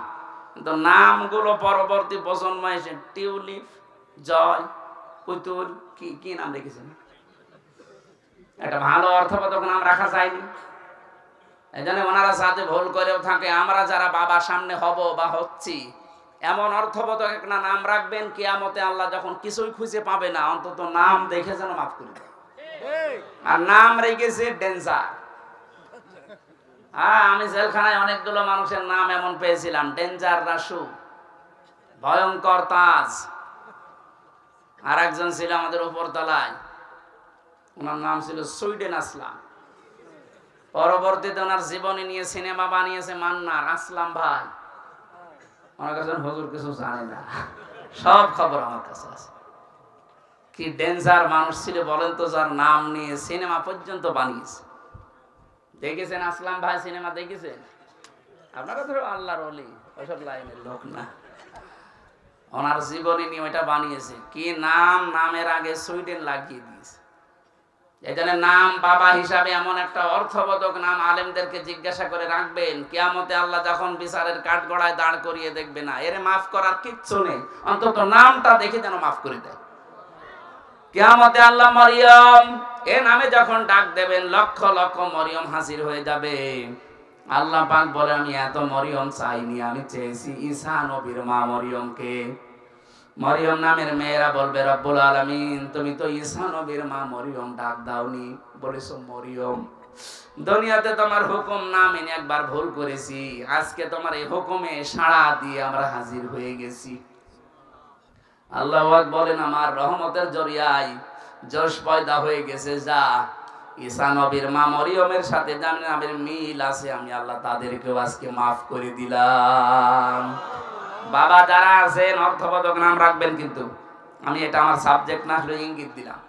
কিন্তু নামগুলো পরবর্তী প্রজন্ম এসে টিউলিপ, জয়, পুতুল, কি কি নাম রেখেছেন? একটা ভালো অর্থবোধক নাম রাখা যায়নি। এই জন্য ওনারা সাথে ভুল করেও থাকে। আমরা যারা বাবা সামনে হব বা হচ্ছি, এমন অর্থবোধক একটা নাম রাখবেন, কিয়ামতে আল্লাহ যখন কিছুই খুঁজে পাবে না, অন্তত নাম দেখে যেন মাফ করে দেয়। আর নাম রেখেছে ডেঞ্জার। হ্যাঁ, আমি জেলখানায় অনেকগুলো মানুষের নাম এমন পেয়েছিলাম, ডেঞ্জার রাসু, ভয়ঙ্কর তাজ। আর একজন ছিল আমাদের উপরতলায়, ওনার নাম ছিল সুইডেন আসলাম। পরবর্তীতে ওনার জীবনী নিয়ে সিনেমা বানিয়েছে মান্নার, আসলাম ভাই। আমার কাছে হুজুর কিছু জানে না, সব খবর আমার কাছে আছে। কি ডেঞ্জার মানুষ ছিল বলেন তো, যার নাম নিয়ে সিনেমা পর্যন্ত বানিয়েছে। দেখেছেন আসলাম ভাই সিনেমা দেখেছেন? আপনারা তো আল্লাহর ওলি, ওইসব লাইনের লোক না। ওনার জীবনী নিয়ে ওইটা বানিয়েছে। কি নাম, নামের আগে সুইডেন লাগিয়ে দিয়েছে। এই জন্য নাম বাবা হিসাবে এমন একটা অর্থবোধক নাম আলেমদেরকে জিজ্ঞাসা করে রাখবেন। কিয়ামতে আল্লাহ যখন বিচারের কাঠগড়ায় দাঁড় করিয়ে দেখবে না, এর মাফ করার কিচ্ছু নেই, অন্তত নামটা দেখে যেন মাফ করে দেয়। কিয়ামতে আল্লাহ মরিয়ম এ নামে যখন ডাক দেবেন, লক্ষ লক্ষ মরিয়ম হাজির হয়ে যাবে। আল্লাহ পাক বলে, আমি এত মরিয়ম চাইনি, আমি চেয়েছি ঈসা নবীর মা মরিয়মকে। মরিয়ম নামের মেয়েরা বলবে, রব্বুল আলামিন তুমি তো ঈসা নবীর মা মরিয়ম ডাক দাওনি, বলেছো মরিয়ম। দুনিয়াতে তোমার হুকুম না মেনে একবার ভুল করেছি, আজকে তোমার এই হুকুমে সাড়া দিয়ে আমরা হাজির হয়ে গেছি। আল্লাহু আকবার বলেন, আমার রহমতের জরিয়ায় জোশ পয়দা হয়ে গেছে। যা ঈসা নবীর মা মরিয়মের সাথে জানেন আমের মিল আছে, আমি আল্লাহ তাদেরকেও আজকে মাফ করে দিলাম। বাবা যারা আছেন অর্থবোধক নাম রাখবেন, কিন্তু আমি এটা আমার সাবজেক্ট না হলে ইঙ্গিত দিলাম।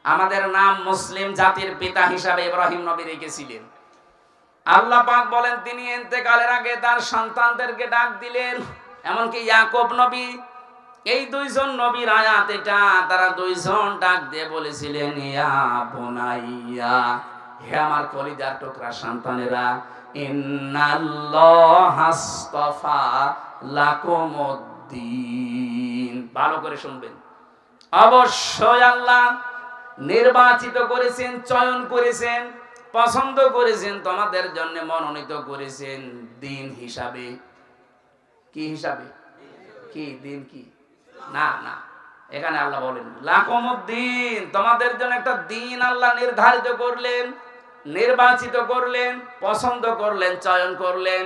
আমাদের নাম মুসলিম জাতির পিতা হিসাবে ইব্রাহিম নবী রেখেছিলেন। আল্লাহ পাক বলেন তিনি ইন্তেকালের আগে তার সন্তানদেরকে ডাক দিলেন, এমনকি ইয়াকুব নবী, এই দুইজন নবীর আয়াত এটা, তারা দুইজন ডাক দিয়ে বলেছিলেন, ইয়া বুনাইয়া, হে আমার কলিজার টুকরা সন্তানেরা, ইন্নাল্লাহাসতাফা লাকুমুদ্দিন। ভালো করে শুনবেন, অবশ্যই আল্লাহ নির্বাচিত করেছেন, চয়ন করেছেন, পছন্দ করেছেন, তোমাদের জন্য মনোনীত করেছেন দিন হিসাবে। কি হিসাবে? কি দিন? কি না না, এখানে আল্লাহ বলেন লাকুমুদ্দিন, তোমাদের জন্য একটা দিন আল্লাহ নির্ধারিত করলেন, নির্বাচিত করলেন, পছন্দ করলেন, চয়ন করলেন।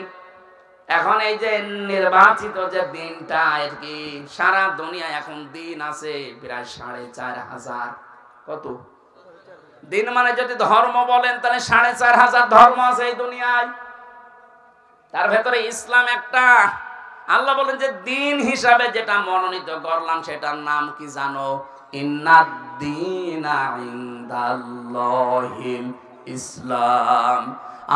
এখন এই যে নির্বাচিত যে দিনটা, এর কি সারা দুনিয়ায় এখন দিন আছে প্রায় 4500। কত দিন? মানে যদি ধর্ম বলেন তাহলে 4500 ধর্ম আছে এই দুনিয়ায়, তার ভেতরে ইসলাম একটা। আল্লাহ বলেন যে দিন হিসাবে যেটা মনোনীত করলাম সেটার নাম কি জানো? ইন্নাদ-দীনা ইনদাল্লাহিল ইসলাম।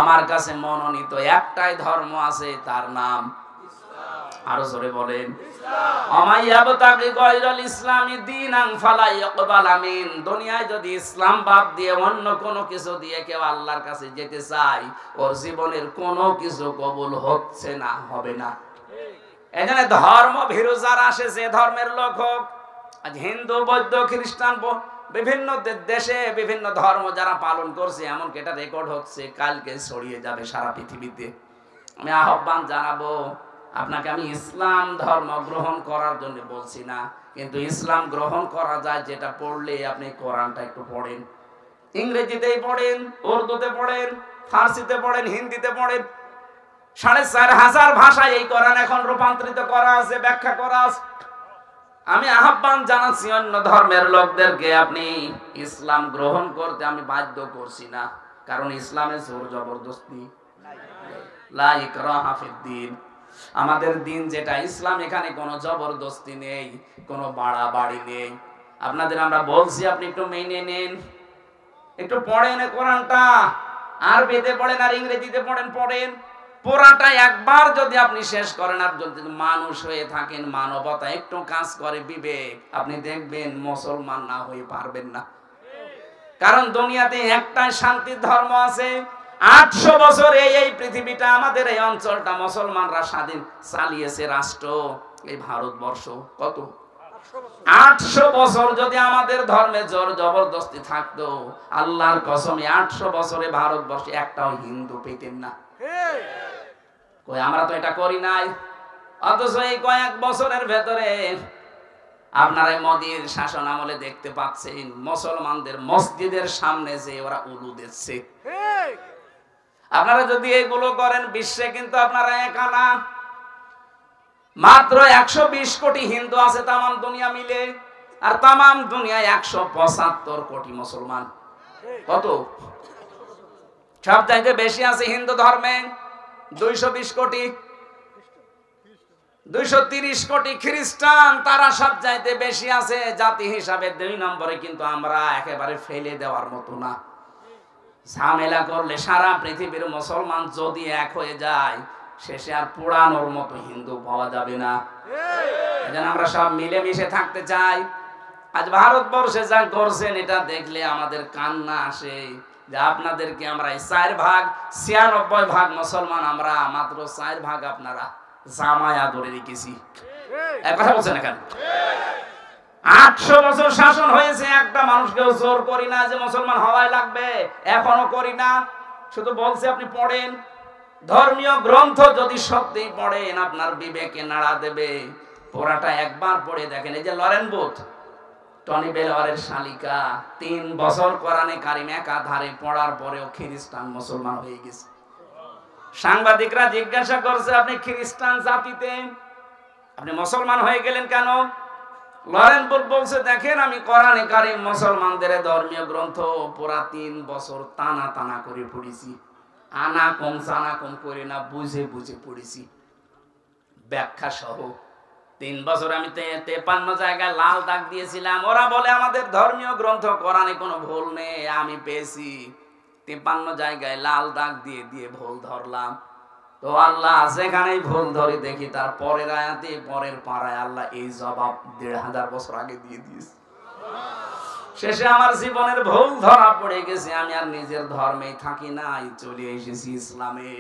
আমার কাছে মনোনীত একটাই ধর্ম আছে, তার নাম ইসলাম। আরো জোরে বলেন আমাইয়াবতাগি গায়রাল ইসলামি দীনান ফালা ইয়াকবাল মিন। দুনিয়ায় যদি ইসলাম বাদ দিয়ে অন্য কোনো কিছু দিয়ে কেউ আল্লাহর কাছে যেতে চায়, ওর জীবনের কোনো কিছু কবুল হচ্ছে না, হবে না। এখানে ধর্ম ভীরু যারা আসে, যে ধর্মের লোক হোক, আজ হিন্দু, বৌদ্ধ, খ্রিস্টান, বিভিন্ন দেশে বিভিন্ন ধর্ম যারা পালন করছে, এমনকি এটা রেকর্ড হচ্ছে, কালকে ছড়িয়ে যাবে সারা পৃথিবীতে। আমি আহ্বান জানাবো আপনাকে, আমি ইসলাম ধর্ম গ্রহণ করার জন্য বলছি না, কিন্তু ইসলাম গ্রহণ করা যায় যেটা পড়লে আপনি কোরআনটা একটু পড়েন, ইংরেজিতেই পড়েন, উর্দুতে পড়েন, ফার্সিতে পড়েন, হিন্দিতে পড়েন। 4500 ভাষায় এই কোরআন এখন রূপান্তরিত করা আছে, ব্যাখ্যা করা আছে। আমি আহ্বান জানাচ্ছি অন্য ধর্মের লোকদেরকে, আপনি ইসলাম গ্রহণ করতে আমি বাধ্য করছি না, কারণ ইসলামে জোর জবরদস্তি লা ইকরাহা ফিদ্দীন। আমাদের দিন যেটা ইসলাম, এখানে কোনো জবরদস্তি নেই, কোনো বাড়াবাড়ি নেই। আপনাদের আমরা বলছি আপনি একটু মেনে নেন, একটু পড়েন কোরআনটা, আরবিতে পড়েন আর ইংরেজিতে পড়েন। পুরাটা একবার যদি আপনি শেষ করেন, আর যদি মানুষ হয়ে থাকেন, মানবতা একটু কাজ করে, বিবেক, আপনি দেখবেন মুসলমান না হয়ে পারবেন না। কারণ দুনিয়াতে একটাই শান্তির ধর্ম আছে। 800 বছর এই পৃথিবীটা, আমাদের এই অঞ্চলটা মুসলমানরা স্বাধীন চালিয়েছে রাষ্ট্র, এই ভারতবর্ষ। কত? 800 বছর যদি আমাদের ধর্মে জোর জবরদস্তি থাকতো, আল্লাহর কসমে 800 বছরে ভারতবর্ষে একটাও হিন্দু পেতেন না। কই আমরা তো এটা করি নাই, অথচ এই কয়েক বছরের ভেতরে আপনারা মোদির শাসন আমলে দেখতে পাচ্ছেন মুসলমানদের মসজিদের সামনে যে ওরা উলু দিচ্ছে। আপনারা যদি এগুলো করেন, বিশ্বে কিন্তু আপনারা একা না, মাত্র 120 কোটি হিন্দু আছে তামাম দুনিয়া মিলে, আর তামাম দুনিয়ায় 175 কোটি মুসলমান। কত? সব চাইতে বেশি আছে হিন্দু ধর্মে 220 কোটি, 230 কোটি খ্রিস্টান, তারা সব চাইতে বেশি আছে জাতি হিসাবে 2 নম্বরে। কিন্তু আমরা একেবারে ফেলে দেওয়ার মতো না। ঝামেলা করলে সারা পৃথিবীর মুসলমান যদি এক হয়ে যায়, শেষে আর পোড়ানোর মতো হিন্দু পাওয়া যাবে না। এজন্য আমরা সব মিলেমিশে থাকতে চাই। আজ ভারতবর্ষে যা করছেন, এটা দেখলে আমাদের কান্না আসে যে আপনাদেরকে আমরা 4 ভাগ 96 ভাগ মুসলমান, আমরা মাত্র 4 ভাগ আপনারা জামায়া ধরে রেখেছি। এক কথা বলছেন এখানে 800 বছর শাসন হয়েছে, একটা মানুষকেও জোর করি না যে মুসলমান হওয়াই লাগবে, এখনো করি না। শুধু বলছি আপনি পড়েন, ধর্মীয় গ্রন্থ যদি সত্যি পড়েন আপনার বিবেকে নাড়া দেবে। পড়াটা একবার পড়ে দেখেন। এই যে লরেন বুথ, টনি বেলওয়ারের শালিকা 3 বছর কোরআনে কারিম একাধারে পড়ার পরেও খ্রিস্টান মুসলমান হয়ে গেছে। সাংবাদিকরা জিজ্ঞাসা করছে, আপনি খ্রিস্টান জাতিতে আপনি মুসলমান হয়ে গেলেন কেন? লরেন বুল বলছে, দেখেন আমি কোরআনে কারিম মুসলমানদের ধর্মীয় গ্রন্থ পুরা 3 বছর টানা টানা করে পড়েছি, আনা কম জানা কম করে না, বুঝে বুঝে পড়েছি ব্যাখ্যা সহ। 3 বছর আমি 53 জায়গায় লাল দাগ দিয়েছিলাম। ওরা বলে আমাদের ধর্মীয় গ্রন্থ কোরআনে কোনো ভুল নেই, আমি পেয়েছি 53 জায়গায় লাল দাগ দিয়ে দিয়ে ভুল ধরলাম। তো আল্লাহ যেখানেই ভুল ধরে দেখি তার পরের আয়াতে পরের পাড়ায় আল্লাহ এই জবাব 1500 বছর আগে দিয়ে দিয়েছে। শেষে আমার জীবনের ভুল ধরা পড়ে গেছে, আমি আর নিজের ধর্মেই থাকি নাই, চলে এসেছি ইসলামে।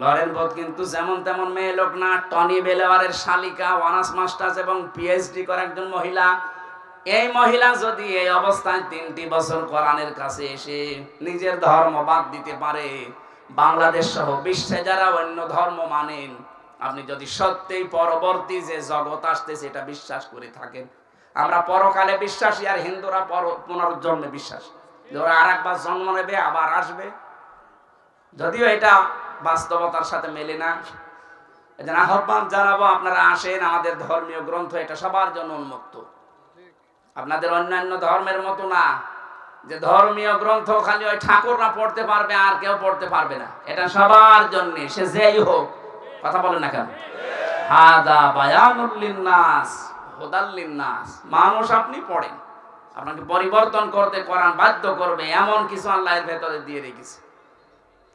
লরেন বুল কিন্তু যেমন তেমন মেয়ে লোক না, টনি বেলওয়ারের শালিকা, অনার্স মাস্টার্স এবং পিএইচডি করা একজন মহিলা। এই মহিলা যদি এই অবস্থায় 3টি বছর কোরআনের কাছে এসে নিজের ধর্ম বাদ দিতে পারে, বাংলাদেশ সহ বিশ্বে যারা অন্য ধর্ম মানেন, আপনি যদি সত্যিই পরবর্তী যে জগৎ আসতেছে এটা বিশ্বাস করে থাকেন, আমরা পরকালে বিশ্বাসী আর হিন্দুরা পুনর্জন্মে বিশ্বাসী, ওরা আরেকবার জন্ম নেবে আবার আসবে, যদিও এটা বাস্তবতার সাথে মেলে না। এজন্য আহ্বান জানাবো, আপনারা আসেন, আমাদের ধর্মীয় গ্রন্থ এটা সবার জন্য উন্মুক্ত। আপনাদের অন্যান্য ধর্মের মতো না যে ধর্মীয় গ্রন্থ খালি ওই ঠাকুররা পড়তে পারবে আর কেউ পড়তে পারবে না, এটা সবার জন্য, সে যেই হোক। কথা বলেন না কেন? হাদা বায়ানুল লিন্নাস হুদাল লিন্নাস। মানুষ আপনি পড়েন, আপনাকে পরিবর্তন করতে কোরআন বাধ্য করবে, এমন কিছু আল্লাহ এর ভেতরে দিয়ে রেখেছে।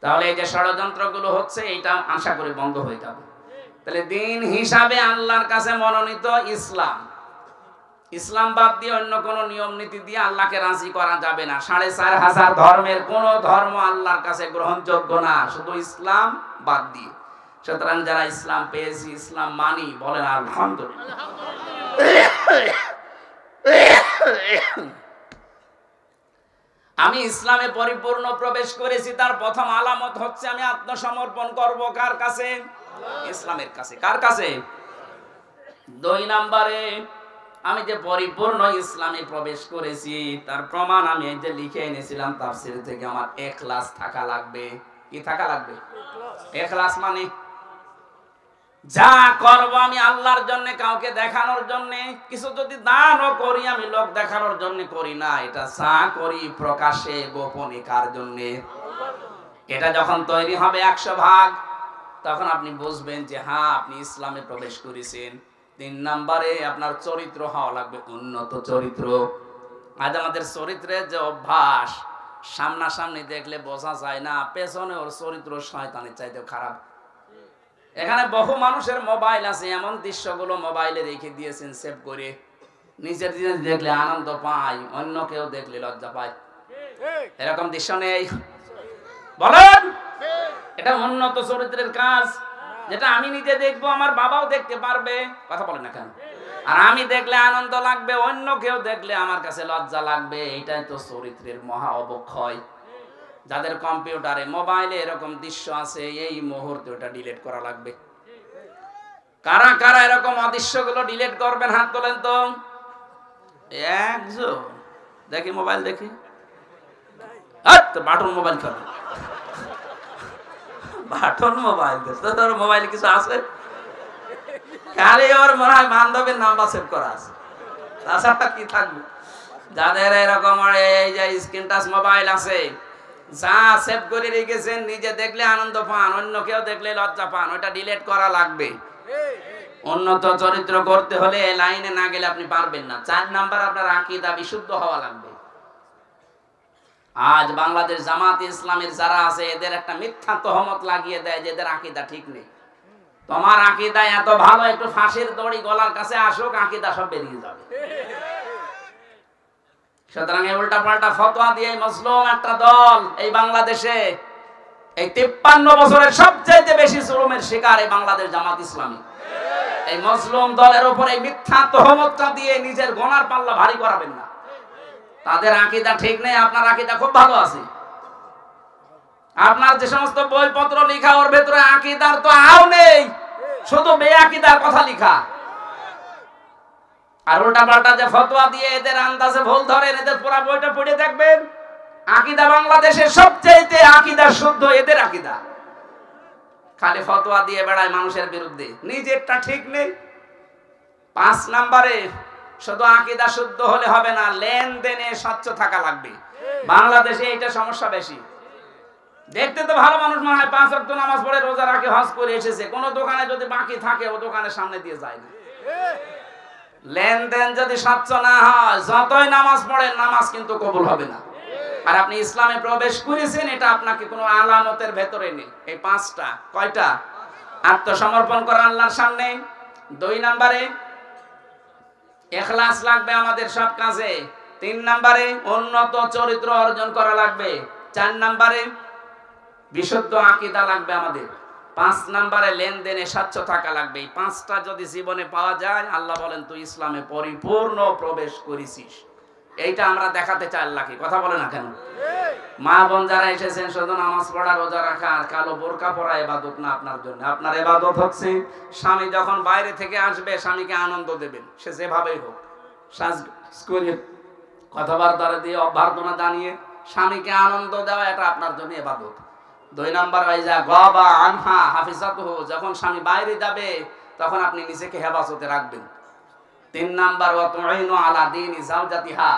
তাহলে এই যে ষড়যন্ত্রগুলো হচ্ছে এটা আশা করি বন্ধ হয়ে যাবে। তাহলে দিন হিসাবে আল্লাহর কাছে মনোনীত ইসলাম, ইসলাম বাদ দিয়ে অন্য কোন নিয়ম নীতি দিয়ে আল্লাহকে রাজি করা যাবে না। 4500 ধর্মের কোন ধর্ম আল্লাহর কাছে গ্রহণযোগ্য না, শুধু ইসলাম বাদ দিয়ে। সুতরাং যারা ইসলাম পেয়েছি, ইসলাম মানি, বলেন আলহামদুলিল্লাহ। আমি ইসলামে পরিপূর্ণ প্রবেশ করেছি, তার প্রথম আলামত হচ্ছে আমি আত্মসমর্পণ করব কার কাছে? ইসলামের কাছে। কার কাছে? 2 নম্বরে আমি যে পরিপূর্ণ ইসলামে প্রবেশ করেছি তার প্রমাণ আমি এই যে লিখে এনেছিলাম তাফসীর থেকে, আমার ইখলাস থাকা লাগবে। কি থাকা লাগবে? ইখলাস মানে যা করব আমি আল্লাহর জন্য, কাউকে দেখানোর জন্য। কিছু যদি দানও করি আমি লোক দেখানোর জন্য করি না, এটা যা করি প্রকাশ্যে গোপনে কার জন্য। এটা যখন তৈরি হবে 100 ভাগ, তখন আপনি বুঝবেন যে হ্যাঁ আপনি ইসলামে প্রবেশ করেছেন। 3 নম্বরে আপনার চরিত্র হওয়া লাগবে উন্নত চরিত্র। আজ আমাদের চরিত্রের যে অভ্যাস, সামনাসামনি দেখলে বোঝা যায় না, পেছনে ওর চরিত্র শয়তানের চাইতে খারাপ। এখানে বহু মানুষের মোবাইল আছে, এমন দৃশ্যগুলো মোবাইলে রেখে দিয়েছেন সেভ করে, নিজের জিনিস দেখলে আনন্দ পায়, অন্য কেউ দেখলে লজ্জা পায়। এরকম দৃশ্য নেই? বলেন, এটা উন্নত চরিত্রের কাজ, যেটা আমি নিজে দেখবো, আমার বাবাও দেখতে পারবে। কথা বলেন না কেন? আর আমি দেখলে আনন্দ লাগবে, অন্য কেউ দেখলে আমার কাছে লজ্জা লাগবে। এটাই তো চরিত্রের মহা অবক্ষয়। যাদের কম্পিউটারে মোবাইলে এরকম দৃশ্য আছে, এই মুহূর্তে ওটা ডিলিট করা লাগবে। কারা কারা এরকম অদৃশ্যগুলো ডিলিট করবেন? হাত তোলেন তো। একজন দেখি, মোবাইল দেখি। বাটন মোবাইল খাবে, বাটন মোবাইল। তোর মোবাইলে কিছু আছে? খালি ওর মনে হয় বান্ধবীর নাম্বার সেভ করা আছে, তাছাড়া কি থাকবে? যাদের এরকম এই যে স্ক্রিন টাচ মোবাইল আছে, যা সেভ করে রেখেছেন, নিজে দেখলে আনন্দ পান, অন্য কেউ দেখলে লজ্জা পান, ওটা ডিলিট করা লাগবে। উন্নত চরিত্র করতে হলে এই লাইনে না গেলে আপনি পারবেন না। 4 নাম্বার, আপনার আকীদা বিশুদ্ধ হওয়া লাগবে। আজ বাংলাদেশ জামাত ইসলামের যারা আছে, এদের একটা মিথ্যা তহমত লাগিয়ে দেয় যে এদের আকীদা ঠিক নেই। তোমার আকীদা এত ভালো, একটু ফাঁসির দড়ি গলার কাছে আসুক, আকীদা সব বেরিয়ে যাবে। সুতরাং এই উল্টা পাল্টা ফতোয়া দিয়ে মুসলিম একটা দল এই বাংলাদেশে এই 53 বছরের সবচেয়ে বেশি জুলুমের শিকার এই বাংলাদেশ জামাত ইসলামী। এই মুসলিম দলের উপর এই মিথ্যা তহমতটা দিয়ে নিজের গোনার পাল্লা ভারী করাবেন না। তাদের আকীদা ঠিক নেই, আপনার আকীদা খুব ভালো আছে। আপনার যে সমস্ত বইপত্র লেখা, ওর ভেতরে আকীদার তো আও নেই, শুধু বেআকিদার কথা লেখা। আর উল্টা পাল্টা যে ফতোয়া দিয়ে এদের আন্দাজে ভুল ধরেন, এদের পুরা বইটা পড়ে দেখবেন। আকীদা বাংলাদেশের সবচেয়ে আকীদা শুদ্ধ এদের আকীদা। খালি ফতোয়া দিয়ে বেড়ায় মানুষের বিরুদ্ধে, নিজেরটা ঠিক নেই। 5 নম্বরে শুধু আকীদা শুদ্ধ হলে হবে না, লেনদেনে স্বচ্ছ থাকা লাগবে। বাংলাদেশে এটা সমস্যা বেশি। দেখতে তো ভালো মানুষ মনে হয়, 5 ওয়াক্ত নামাজ পড়ে, রোজা রাখে, হজ করে এসেছে, কোন দোকানে যদি বাকি থাকে ও দোকানের সামনে দিয়ে যায় না। লেনদেন যদি স্বচ্ছ না হয়, যতই নামাজ পড়েন নামাজ কিন্তু কবুল হবে না। আর আপনি ইসলামে প্রবেশ করেছেন, এটা আপনাকে কোনো আলামতের ভেতরে নেই। এই 5টা, কয়টা? আত্মসমর্পণ করা আল্লাহর সামনে। 2 নম্বরে ইখলাস লাগবে আমাদের সব কাজে। 3 নম্বরে উন্নত চরিত্র অর্জন করা লাগবে। 4 নম্বরে বিশুদ্ধ আকীদা লাগবে আমাদের। 5 নম্বরে লেনদেনে স্বচ্ছ থাকা লাগবে। এই 5টা যদি জীবনে পাওয়া যায়, আল্লাহ বলেন তুই ইসলামে পরিপূর্ণ প্রবেশ করেছিস। এইটা আমরা দেখাতে চাই আল্লাহকে। কথা বলে না কেন? মা বোন যারা এসেছেন, শুধু নামাজ পড়া, রোজা রাখা আর কালো বোরকা পরা ইবাদত না আপনার জন্য। আপনার ইবাদত হচ্ছে স্বামী যখন বাইরে থেকে আসবে, স্বামীকে আনন্দ দেবেন, সে যেভাবেই হোক, সাজ করে কথাবার্তা দিয়ে অভ্যর্থনা জানিয়ে স্বামীকে আনন্দ দেওয়া, এটা আপনার জন্য ইবাদত। 2 নম্বর ওয়াইজা গাবা আনহা হাফিজাতুহু, যখন স্বামী বাইরে যাবে তখন আপনি নিজেকে হেফাজতে রাখবেন। 3 নাম্বার ওয়া তুইনু আলা দীনি যাওজাতিহা,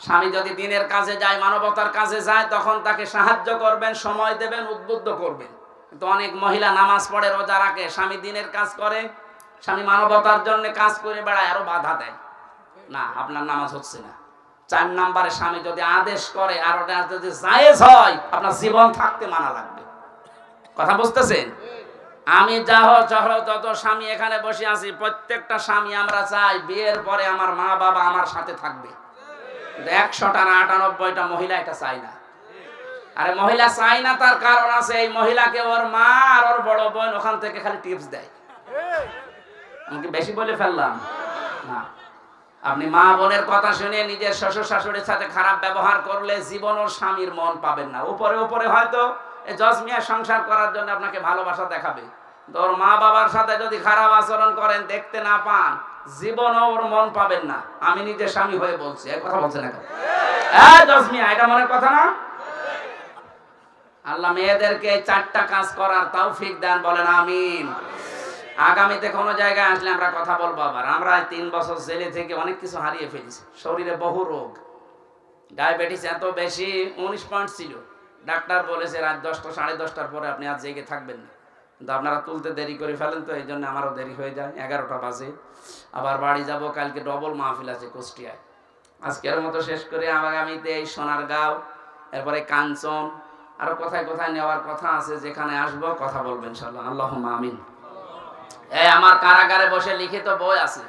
স্বামী যদি দিনের কাজে যায়, মানবতার কাজে যায়, তখন তাকে সাহায্য করবেন, সময় দেবেন, উদ্বুদ্ধ করবেন। কিন্তু অনেক মহিলা নামাজ পড়ে, রোজা রাখে, স্বামী দিনের কাজ করে, স্বামী মানবতার জন্য কাজ করে বেড়ায়, আরো বাধা দেয়। না, আপনার নামাজ হচ্ছে না। 4 নম্বরে স্বামী যদি আদেশ করে আর ওটা যদি জায়েজ হয়, আপনার জীবন থাকতে মানা লাগবে। কথা বুঝতেছেন? আমি যত স্বামী এখানে বসে আছি, প্রত্যেকটা স্বামী আমরা চাই বিয়ের পরে আমার মা বাবা আমার সাথে থাকবে। 100টা না 98টা মহিলা এটা চাই না। আরে মহিলা চাই না, তার কারণ আছে। এই মহিলাকে ওর মা আর ওর বড় বোন ওখান থেকে খালি টিপস দেয়। আমি কি বেশি বলে ফেললাম? না, আপনি মা বোনের কথা শুনে নিজের শ্বশুর শাশুড়ির সাথে খারাপ ব্যবহার করলে জীবন ও স্বামীর মন পাবেন না। উপরে উপরে হয়তো জজমিয়া সংসার করার জন্য আপনাকে ভালোবাসা দেখাবে, তোর মা বাবার সাথে যদি খারাপ আচরণ করেন, দেখতে না পান, জীবন ওর মন পাবেন না। আমি নিজে স্বামী হয়ে বলছি, এই কথা বলছেন না? জজমিয়া, এটা মনের কথা না? আল্লাহ মেয়েদেরকে 4টা কাজ করার তৌফিক দেন, বলেন আমিন। আগামীতে কোনো জায়গায় আসলে আমরা কথা বলবো আবার। আমরা 3 বছর জেলে থেকে অনেক কিছু হারিয়ে ফেলেছি। শরীরে বহু রোগ, ডায়াবেটিস এত বেশি, 19 পয়েন্ট ছিল। ডাক্তার বলেছে রাত 10টা 10:30টার পরে আপনি আর জেগে থাকবেন না। কিন্তু আপনারা তুলতে দেরি করে ফেলেন, তো এই জন্য আমারও দেরি হয়ে যায়। 11টা বাজে। আবার বাড়ি যাব, কালকে ডবল মাহফিল আছে কুষ্টিয়ায়। আজকের মতো শেষ করে আগামীতে এই সোনারগাঁও, এরপরে কাঞ্চন, আরো কোথায় কোথায় নেওয়ার কথা আছে। যেখানে আসবো কথা বলবেন ইনশাআল্লাহ। আল্লাহুম্মা আমিন। আমার কারাগারে বসে লিখিত বই আছে।